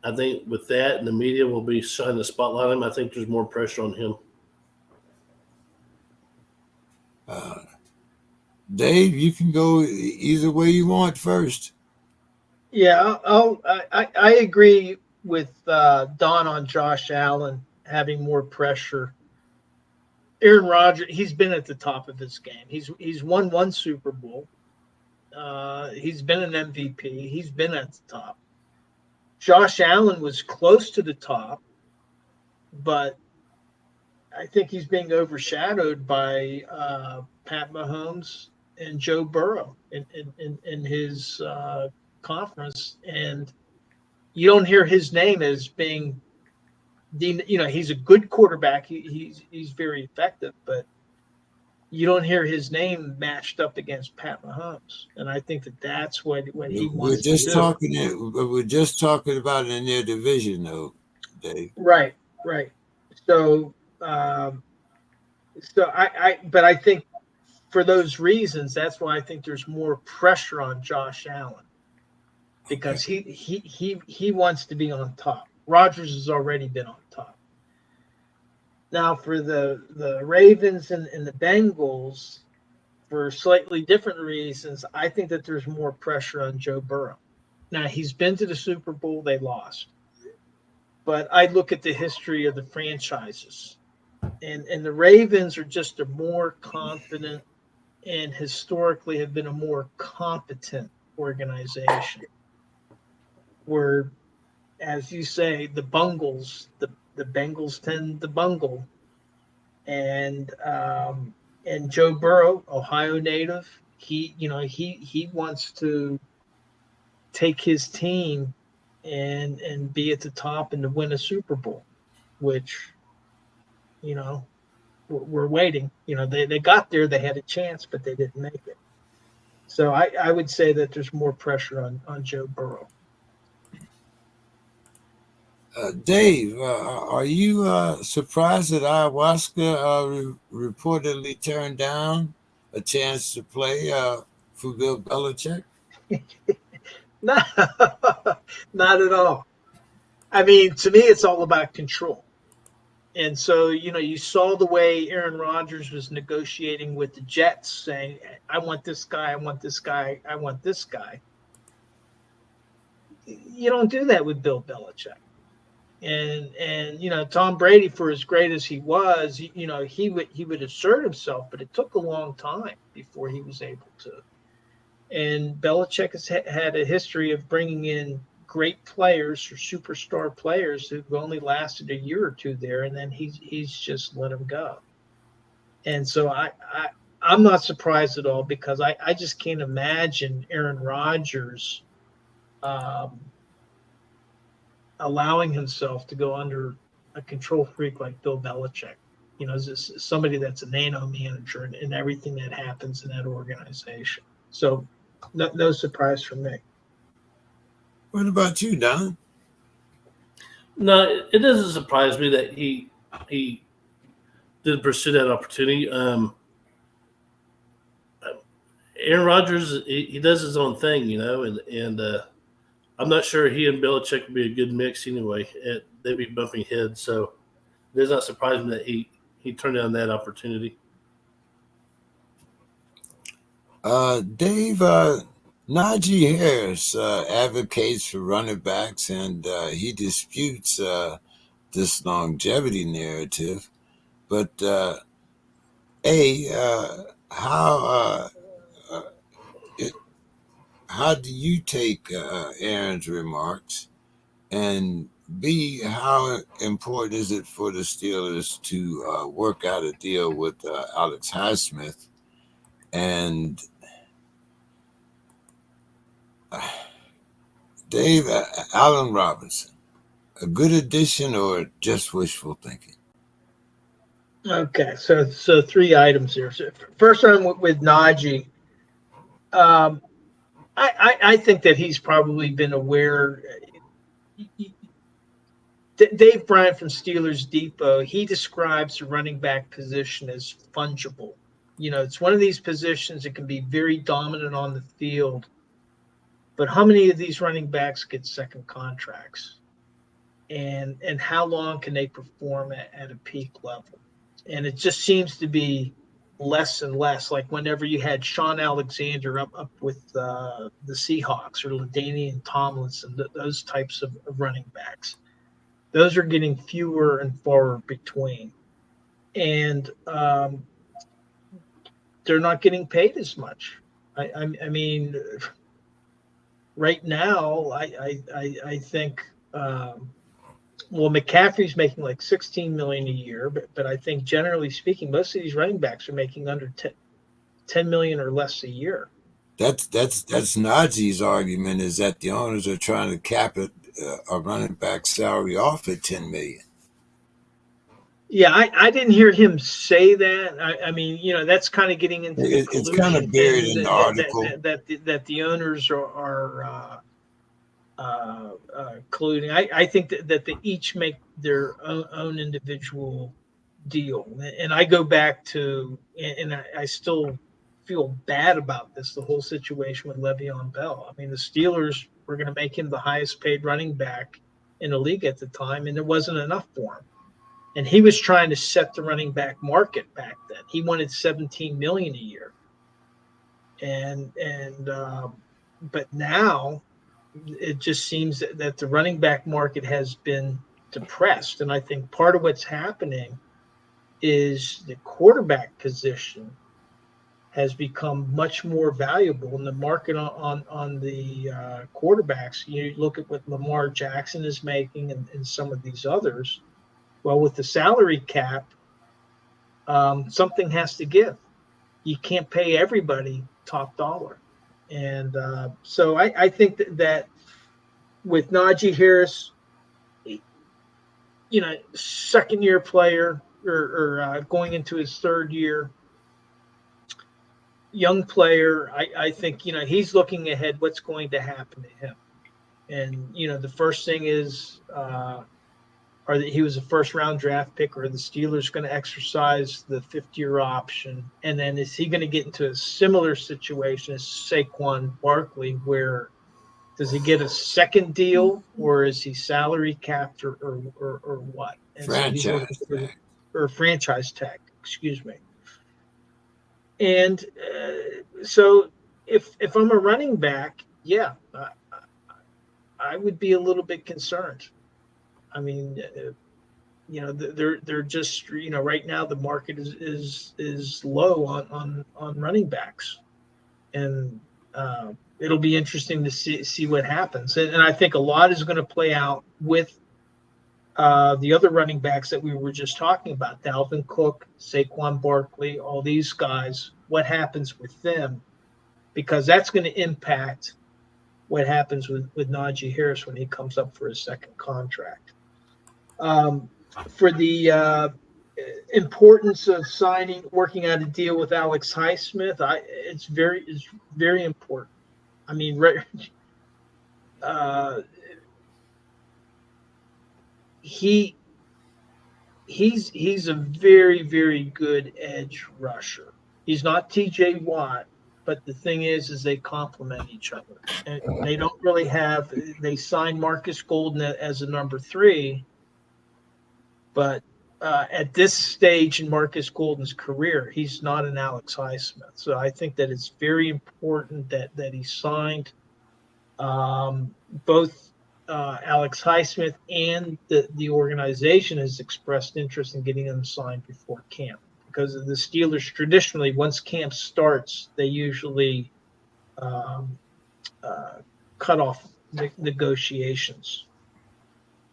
I think with that and the media will be shining the spotlight on him. I think there's more pressure on him.
Dave, you can go either way you want first.
Yeah, I agree with Don on Josh Allen having more pressure. Aaron Rodgers, he's been at the top of his game. He's won one Super Bowl. He's been an MVP. He's been at the top. Josh Allen was close to the top, but I think he's being overshadowed by Pat Mahomes and Joe Burrow in his conference. And you don't hear his name as being he's a good quarterback. He's very effective, but you don't hear his name matched up against Pat Mahomes. And I think that's what he wants to do.
We're just talking about in their division, though, Dave.
Right. So, but I think for those reasons, that's why I think there's more pressure on Josh Allen because he wants to be on top. Rodgers has already been on top. Now for the Ravens and the Bengals, for slightly different reasons, I think that there's more pressure on Joe Burrow. Now he's been to the Super Bowl, they lost. But I look at the history of the franchises. And the Ravens are just a more confident and historically have been a more competent organization. Where, as you say, the Bungles, the Bengals tend to bungle. And Joe Burrow, Ohio native, he wants to take his team and be at the top and to win a Super Bowl, which, we're waiting. They got there, they had a chance, but they didn't make it. So I would say that there's more pressure on Joe Burrow.
Dave, are you surprised that ayahuasca reportedly turned down a chance to play for Bill Belichick?
No, not at all. I mean, to me, it's all about control. And so, you saw the way Aaron Rodgers was negotiating with the Jets, saying, I want this guy, I want this guy, I want this guy. You don't do that with Bill Belichick. And Tom Brady, for as great as he was, he would assert himself, but it took a long time before he was able to. And Belichick has had a history of bringing in great players or superstar players who've only lasted a year or two there, and then he's just let them go. And so I'm not surprised at all because I just can't imagine Aaron Rodgers allowing himself to go under a control freak like Bill Belichick. Somebody that's a nano manager and everything that happens in that organization. So no surprise from me.
What about you, Don?
No, it doesn't surprise me that he he didn't pursue that opportunity. Aaron Rodgers, he does his own thing, and I'm not sure he and Belichick would be a good mix anyway. They'd be bumping heads, so it does not surprise me that he turned down that opportunity.
Dave, Najee Harris advocates for running backs, and he disputes this longevity narrative. But how do you take Aaron's remarks? And B, how important is it for the Steelers to work out a deal with Alex Highsmith? And Dave, Allen Robinson, a good addition or just wishful thinking?
Okay, so 3 items here. So first one with Najee. I think that he's probably been aware. Dave Bryant from Steelers Depot, he describes the running back position as fungible. It's one of these positions that can be very dominant on the field. But how many of these running backs get second contracts? And how long can they perform at a peak level? And it just seems to be less and less. Like whenever you had Sean Alexander up with the Seahawks or LaDainian Tomlinson, those types of running backs, those are getting fewer and far between. And they're not getting paid as much. I mean, right now, I think McCaffrey's making like $16 million a year, but I think generally speaking, most of these running backs are making under $10 million or less a year.
That's Najee's argument, is that the owners are trying to cap it a running back salary off at $10 million.
Yeah, I didn't hear him say that. I memean, that's kind of getting into the
it's kind of buried in the article
that the owners are colluding. I think that they each make their own individual deal. And I go back to, and I still feel bad about this, the whole situation with Le'Veon Bell. I mean, the Steelers were going to make him the highest paid running back in the league at the time, and there wasn't enough for him. And he was trying to set the running back market back then. He wanted $17 million a year. But now it just seems that the running back market has been depressed. And I think part of what's happening is the quarterback position has become much more valuable in the market on the quarterbacks. You look at what Lamar Jackson is making and some of these others. Well, with the salary cap, something has to give. You can't pay everybody top dollar. And so I think that with Najee Harris, second-year player or going into his third year, young player, I think, he's looking ahead what's going to happen to him. And, the first thing is he was a first-round draft pick, or the Steelers going to exercise the fifth-year option? And then is he going to get into a similar situation as Saquon Barkley, where does he get a second deal, or is he salary capped, or what? And
franchise tag.
Or franchise tag, excuse me. And so if I'm a running back, yeah, I would be a little bit concerned. I mean, they're just, right now the market is low on running backs, and it'll be interesting to see what happens. And I think a lot is going to play out with the other running backs that we were just talking about, Dalvin Cook, Saquon Barkley, all these guys, what happens with them, because that's going to impact what happens with Najee Harris when he comes up for his second contract. For the importance of working out a deal with Alex Highsmith, it's very important. I mean, he's a very, very good edge rusher. He's not TJ Watt, but the thing is they complement each other. And they don't really have, they signed Marcus Golden as a number 3, but at this stage in Marcus Golden's career, he's not an Alex Highsmith. So I think that it's very important that he signed. Both Alex Highsmith and the organization has expressed interest in getting him signed before camp, because the Steelers traditionally, once camp starts, they usually cut off negotiations.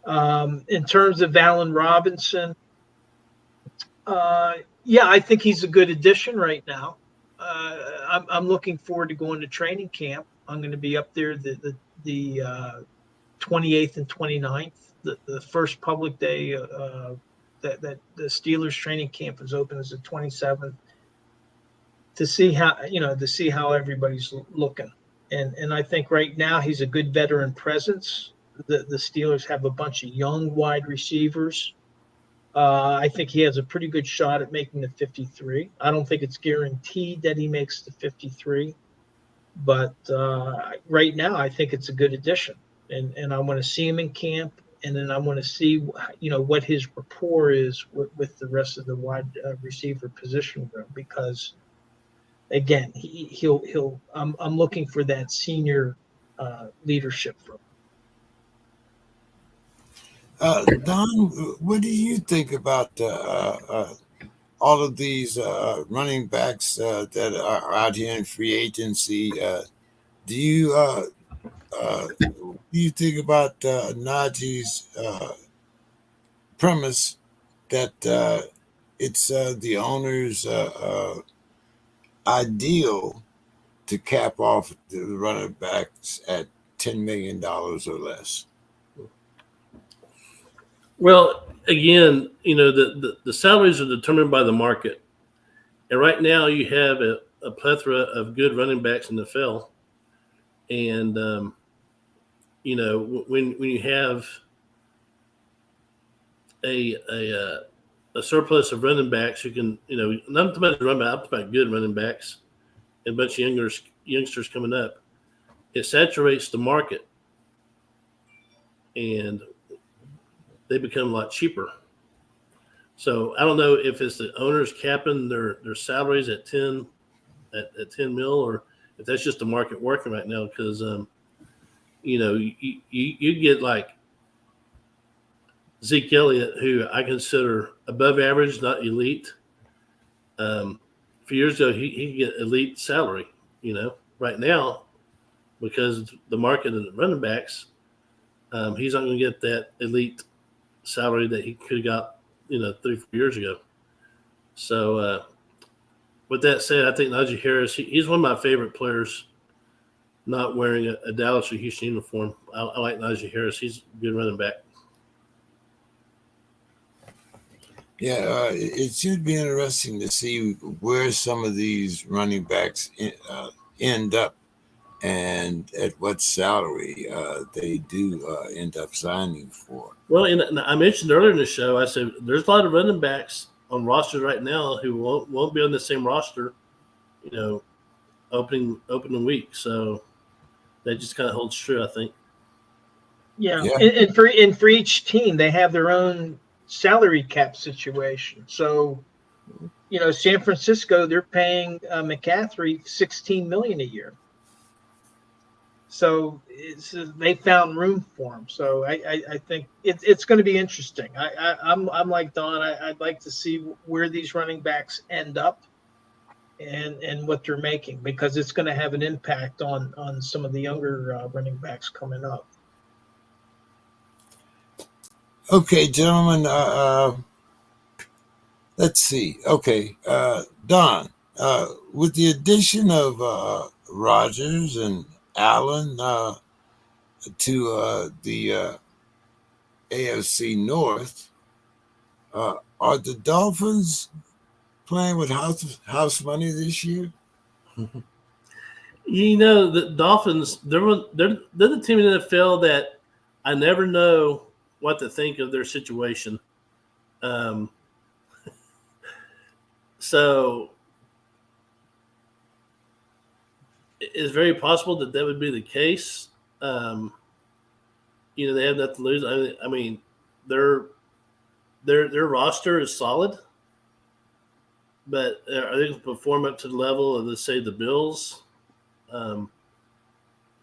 In terms of Allen Robinson, yeah, I think he's a good addition right now. I'm looking forward to going to training camp. I'm going to be up there the 28th and 29th, the first public day that the Steelers training camp is open is the 27th, to see how everybody's looking. And I think right now he's a good veteran presence. The Steelers have a bunch of young wide receivers. I think he has a pretty good shot at making the 53. I don't think it's guaranteed that he makes the 53, but right now I think it's a good addition. And I want to see him in camp, and then I want to see what his rapport is with the rest of the wide receiver position group, because again, he'll I'm looking for that senior leadership from him.
Don, what do you think about all of these running backs that are out here in free agency? Do you think about Najee's premise that it's the owner's ideal to cap off the running backs at $10 million or less?
Well, again, the salaries are determined by the market. And right now you have a plethora of good running backs in the NFL. And, when you have a surplus of running backs, you can, not about running back, I'm talking about good running backs and a bunch of youngsters coming up. It saturates the market, and they become a lot cheaper. So I don't know if it's the owners capping their salaries at 10 mil, or if that's just the market working right now. Because you get like Zeke Elliott, who I consider above average, not elite. A few years ago, he could get elite salary. Right now, because of the market of the running backs, he's not going to get that elite salary that he could have got 3-4 years ago. So with that said, I think Najee Harris, he's one of my favorite players not wearing a Dallas or Houston uniform. I like Najee Harris. He's a good running back.
Yeah, it should be interesting to see where some of these running backs end up and at what salary they do end up signing for.
Well, and I mentioned earlier in the show, I said there's a lot of running backs on rosters right now who won't be on the same roster, opening week. So that just kind of holds true, I think.
Yeah. And for each team, they have their own salary cap situation. So, San Francisco, they're paying McCaffrey $16 million a year. So they found room for him. So I think it's going to be interesting. I'm like Don. I'd like to see where these running backs end up and what they're making, because it's going to have an impact on some of the younger running backs coming up.
Okay, gentlemen. Let's see. Okay, Don. With the addition of Rodgers and Allen to the AFC North, are the Dolphins playing with house money this year?
The Dolphins, they're the team in the NFL that I never know what to think of their situation. So it's very possible that would be the case. They have nothing to lose. I mean, their roster is solid, but are they going to perform up to the level of, let's say, the Bills?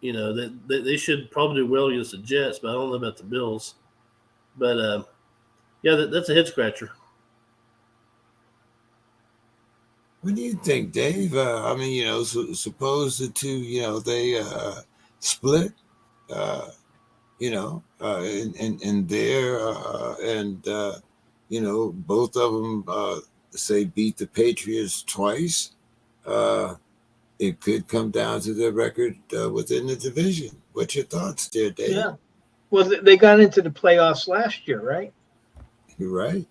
They should probably do well against the Jets, but I don't know about the Bills. But that's a head scratcher.
What do you think, Dave? Suppose the two, they split, in there, both of them, say, beat the Patriots twice. It could come down to the record within the division. What's your thoughts there, Dave?
Yeah. Well, they got into the playoffs last year, right?
You're right.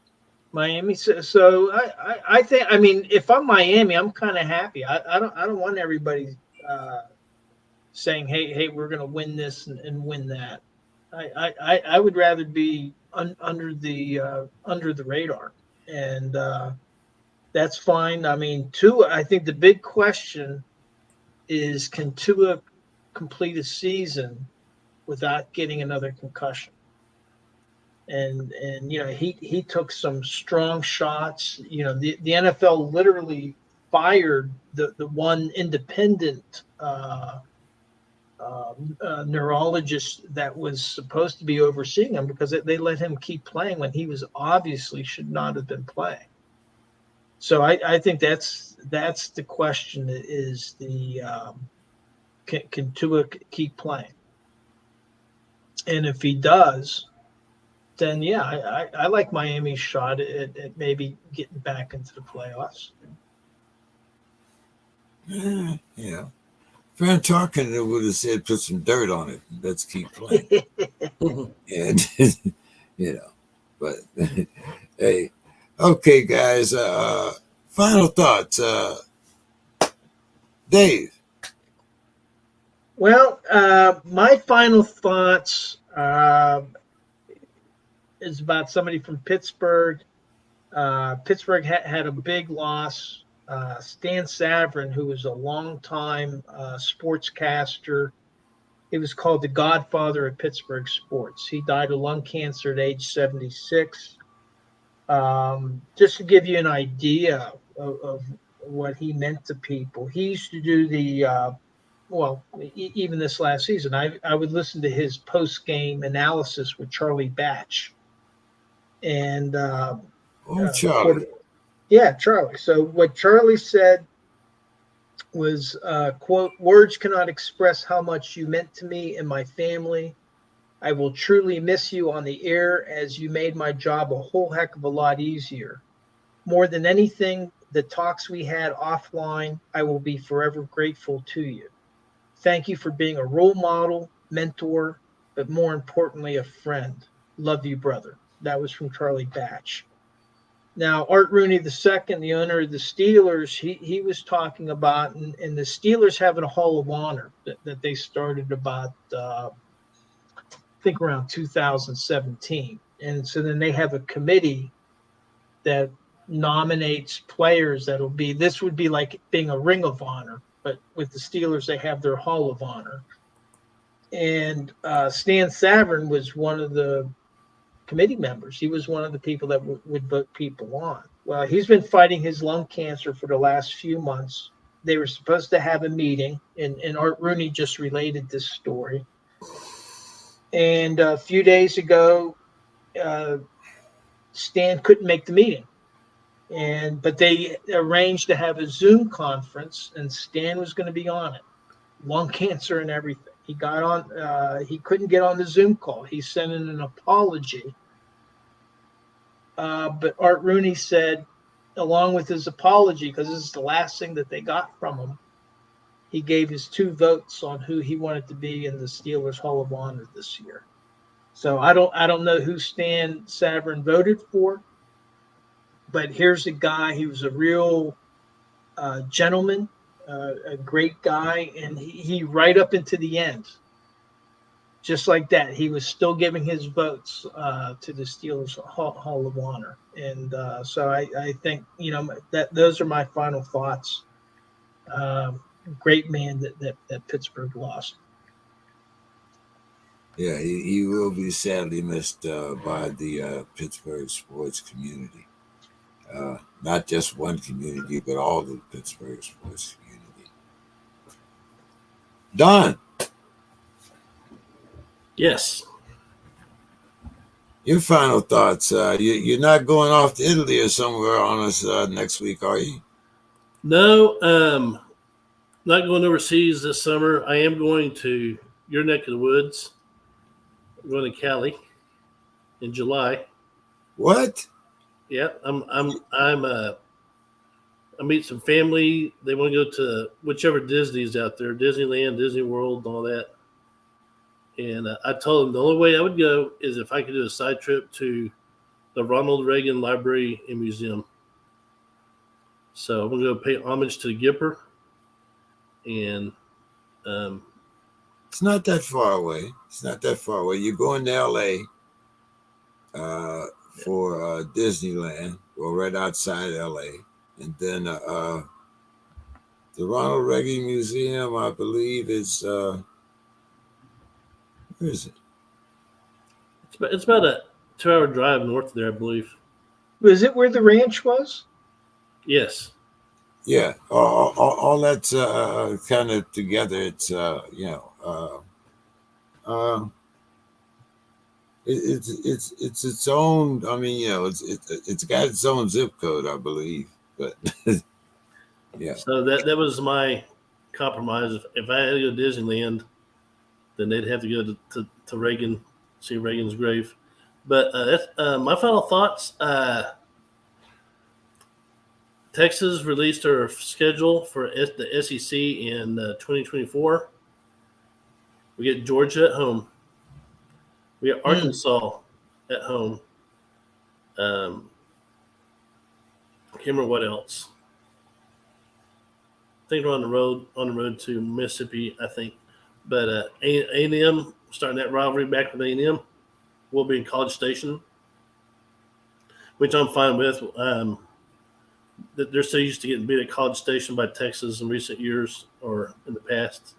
Miami. So I think, I mean, if I'm Miami, I'm kind of happy. I don't want everybody saying, hey, we're going to win this and win that. I would rather be under the radar, and that's fine. I mean, Tua, I think the big question is, can Tua complete a season without getting another concussion? And he took some strong shots. The NFL literally fired the one independent neurologist that was supposed to be overseeing him, because they let him keep playing when he was obviously should not have been playing. So I think that's the question, is can Tua keep playing? And if he does, then I like Miami's shot at maybe getting back into the playoffs.
Yeah. Fran Tarkenton would have said, put some dirt on it. Let's keep playing. And, but hey, okay, guys. Final thoughts. Dave.
Well, my final thoughts is about somebody from Pittsburgh. Pittsburgh had a big loss. Stan Savran, who was a longtime sportscaster. He was called the godfather of Pittsburgh sports. He died of lung cancer at age 76. Just to give you an idea of what he meant to people, he used to do even this last season, I would listen to his post-game analysis with Charlie Batch. And
Charlie.
Charlie. So what Charlie said was, quote, "Words cannot express how much you meant to me and my family. I will truly miss you on the air, as you made my job a whole heck of a lot easier. More than anything, the talks we had offline, I will be forever grateful to you. Thank you for being a role model, mentor, but more importantly, a friend. Love you, brother." That was from Charlie Batch. Now, Art Rooney II, the owner of the Steelers, he was talking about, and the Steelers having a Hall of Honor that they started about, I think around 2017. And so then they have a committee that nominates players this would be like being a Ring of Honor, but with the Steelers, they have their Hall of Honor. And Stan Savran was one of the committee members. He was one of the people that would vote people on. Well, he's been fighting his lung cancer for the last few months. They were supposed to have a meeting, and Art Rooney just related this story. And a few days ago, Stan couldn't make the meeting. But they arranged to have a Zoom conference, and Stan was going to be on it. Lung cancer and everything. He got on. He couldn't get on the Zoom call. He sent in an apology. But Art Rooney said, along with his apology, because this is the last thing that they got from him, he gave his 2 votes on who he wanted to be in the Steelers Hall of Honor this year. So I don't know who Stan Savran voted for, but here's a guy. He was a real gentleman. A great guy, and he right up into the end just like that, he was still giving his votes to the Steelers Hall of Honor. And so I think, that those are my final thoughts. Great man that Pittsburgh lost.
Yeah, he will be sadly missed by the Pittsburgh sports community. Not just one community, but all the Pittsburgh sports community. Don,
Yes.
your final thoughts. You're not going off to Italy or somewhere on us next week, are you?
No, not going overseas this summer. I am going to your neck of the woods. I'm going to Cali in July.
What?
Yeah, I meet some family. They want to go to whichever Disney's out there, Disneyland, Disney World, and all that. And I told them the only way I would go is if I could do a side trip to the Ronald Reagan Library and Museum. So I'm going to go pay homage to the Gipper. And
it's not that far away. You're going to L.A. For Disneyland, or right outside L.A. And then the Ronald Reagan Museum, I believe, is where is it?
it's about a 2-hour drive north of there, I believe.
Was it where the ranch was?
Yes.
Yeah, all that's kind of together. It's it's its own. I mean, it's got its own zip code, I believe. But yeah.
So that was my compromise. If I had to go to Disneyland, then they'd have to go to Reagan, see Reagan's grave. But that's my final thoughts. Texas released their schedule for the SEC in 2024. We get Georgia at home. We have Arkansas at home. I can't remember what else. I think we're on the road to Mississippi, I think. But A&M, starting that rivalry back with A&M, will be in College Station, which I'm fine with. They're so used to getting beat at College Station by Texas in recent years or in the past.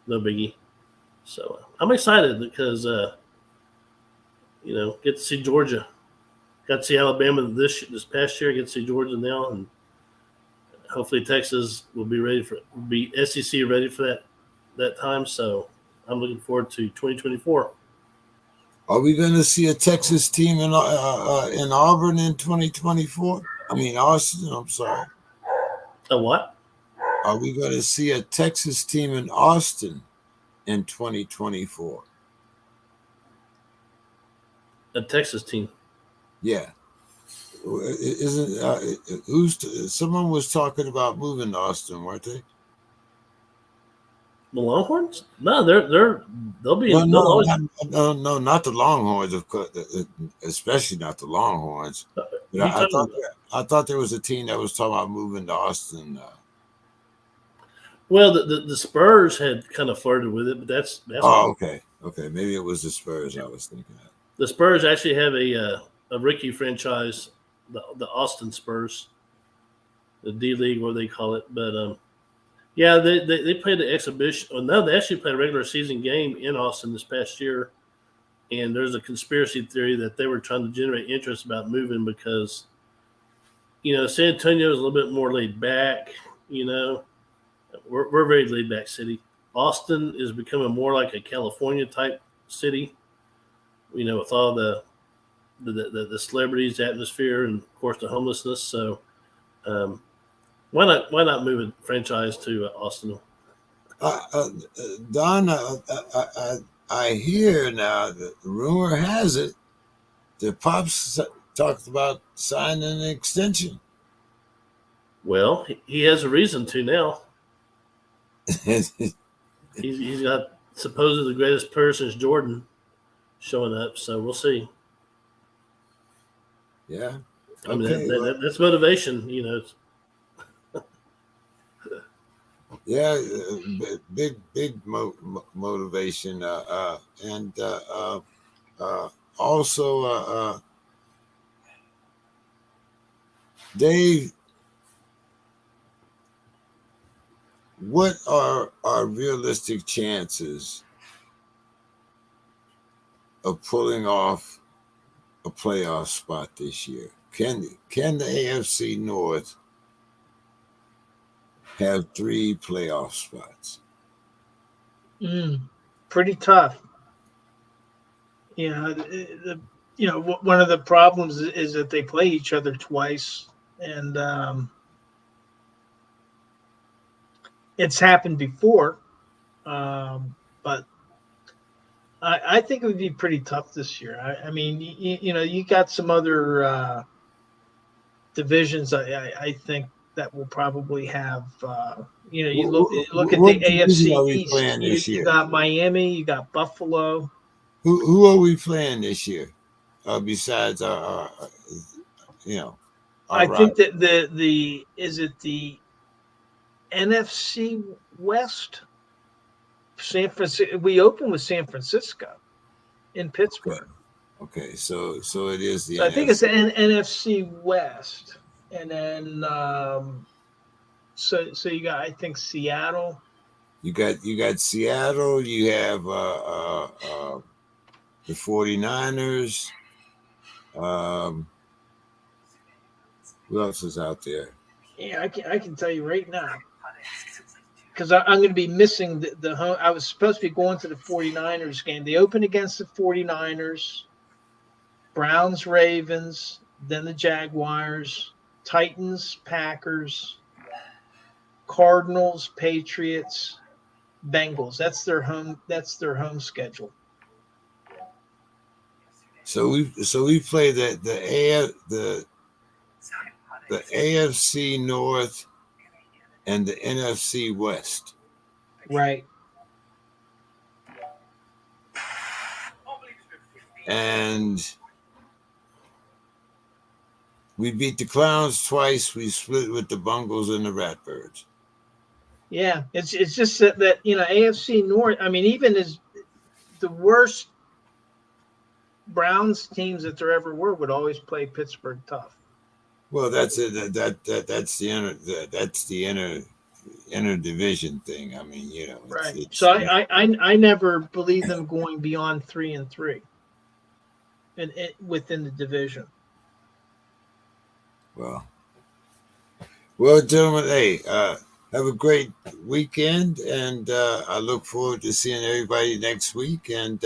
No biggie. So I'm excited because, get to see Georgia. Got to see Alabama this past year. Get to see Georgia now, and hopefully Texas will be SEC ready for that time. So I'm looking forward to 2024.
Are we going to see a Texas team in Auburn in 2024? I mean, Austin. I'm sorry.
A what?
Are we going to see a Texas team in Austin in 2024?
A Texas team.
Yeah. Isn't someone was talking about moving to Austin, weren't they?
The Longhorns? No, they'll be.
No, not the Longhorns, of course, especially not the Longhorns. But I thought there was a team that was talking about moving to Austin.
Well, the Spurs had kind of flirted with it, but that's.
Okay. Maybe it was the Spurs I was thinking of.
The Spurs actually have a rookie franchise, the Austin Spurs, the D League, what they call it. But yeah, they played the exhibition. Well, no, they actually played a regular season game in Austin this past year. And there's a conspiracy theory that they were trying to generate interest about moving because, San Antonio is a little bit more laid back. We're a very laid back city. Austin is becoming more like a California type city. With all the celebrities, atmosphere, and of course the homelessness. So, why not move a franchise to Austin?
Don, I hear now that the rumor has it that Pops talked about signing an extension.
Well, he has a reason to now. He's got supposedly the greatest player since Jordan showing up, so we'll see.
Yeah.
I mean, that's motivation,
Yeah, big motivation, and also, Dave, what are our realistic chances of pulling off a playoff spot this year? Can the AFC North have 3 playoff spots?
Pretty tough. One of the problems is that they play each other twice, and it's happened before. But I think it would be pretty tough this year. I mean, you got some other divisions. I think that will probably have. You look at
What
the
division
AFC
are we
East.
playing this
You
year?
got Miami. You got Buffalo.
Who are we playing this year? Besides our
I
our
think
rival.
that the is it the NFC West? San Francisco. We open with San Francisco in
Okay.
Pittsburgh,
Okay, so it is the
so I think it's
NFC.
the NFC West, and then so you got, I think, Seattle.
You got Seattle. You have the 49ers. Um, who else is out there?
Yeah, I can tell you right now, because I'm going to be missing the home. I was supposed to be going to the 49ers game. They open against the 49ers, Browns, Ravens, then the Jaguars, Titans, Packers, Cardinals, Patriots, Bengals. That's their home schedule.
So we play the AFC North and the NFC West.
Right.
And we beat the Clowns twice. We split with the Bungles and the Ratbirds.
Yeah. It's just that AFC North. I mean, even as the worst Browns teams that there ever were would always play Pittsburgh tough.
Well, that's it. That's the inner division thing. I mean,
Right.
it's
So I never believe them going beyond 3-3, and within the division.
well, gentlemen. Hey, have a great weekend, and I look forward to seeing everybody next week. And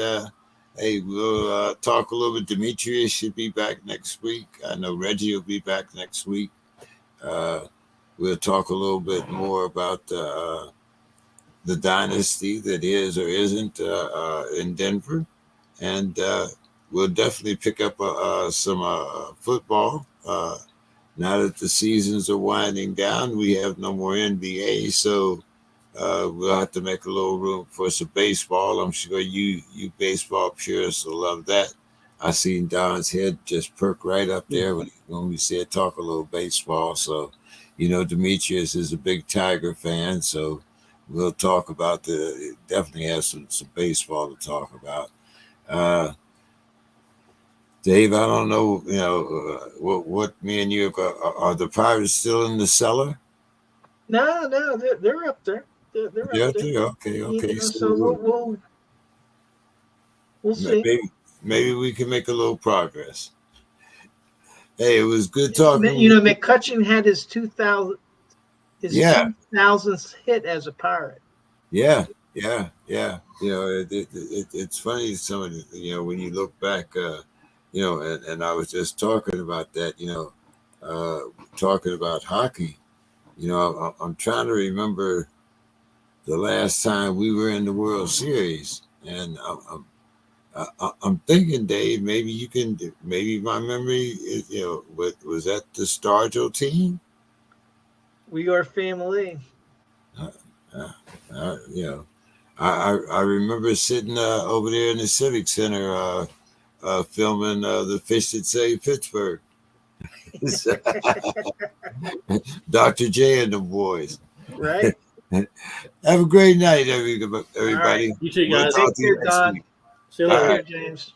hey, we'll talk a little bit. Demetrius should be back next week. I know Reggie will be back next week. We'll talk a little bit more about the dynasty that is or isn't in Denver, and we'll definitely pick up some football. Now that the seasons are winding down, we have no more NBA, so we'll have to make a little room for some baseball. I'm sure you baseball purists will love that. I seen Don's head just perk right up there when we said talk a little baseball. So, Demetrius is a big Tiger fan, so we'll talk about definitely have some baseball to talk about. Dave, I don't know, what me and you are the Pirates still in the cellar?
No, they're up there. They're up
Yeah,
there.
okay.
So we'll see.
Maybe we can make a little progress. Hey, it was good talking with you.
McCutcheon had his 2000th hit as a Pirate.
Yeah. It's funny some of the, when you look back, and I was just talking about that, talking about hockey. I'm trying to remember the last time we were in the World Series, and I'm thinking, Dave, maybe my memory is, was that the Stargell team?
We are family.
I remember sitting over there in the Civic Center filming the Fish That Saved Pittsburgh. Dr. J and the boys.
Right.
Have a great night, everybody.
You too,
We'll
guys.
talk
Take
to you
care,
next
Don.
week.
See you
Take
later.
care, James.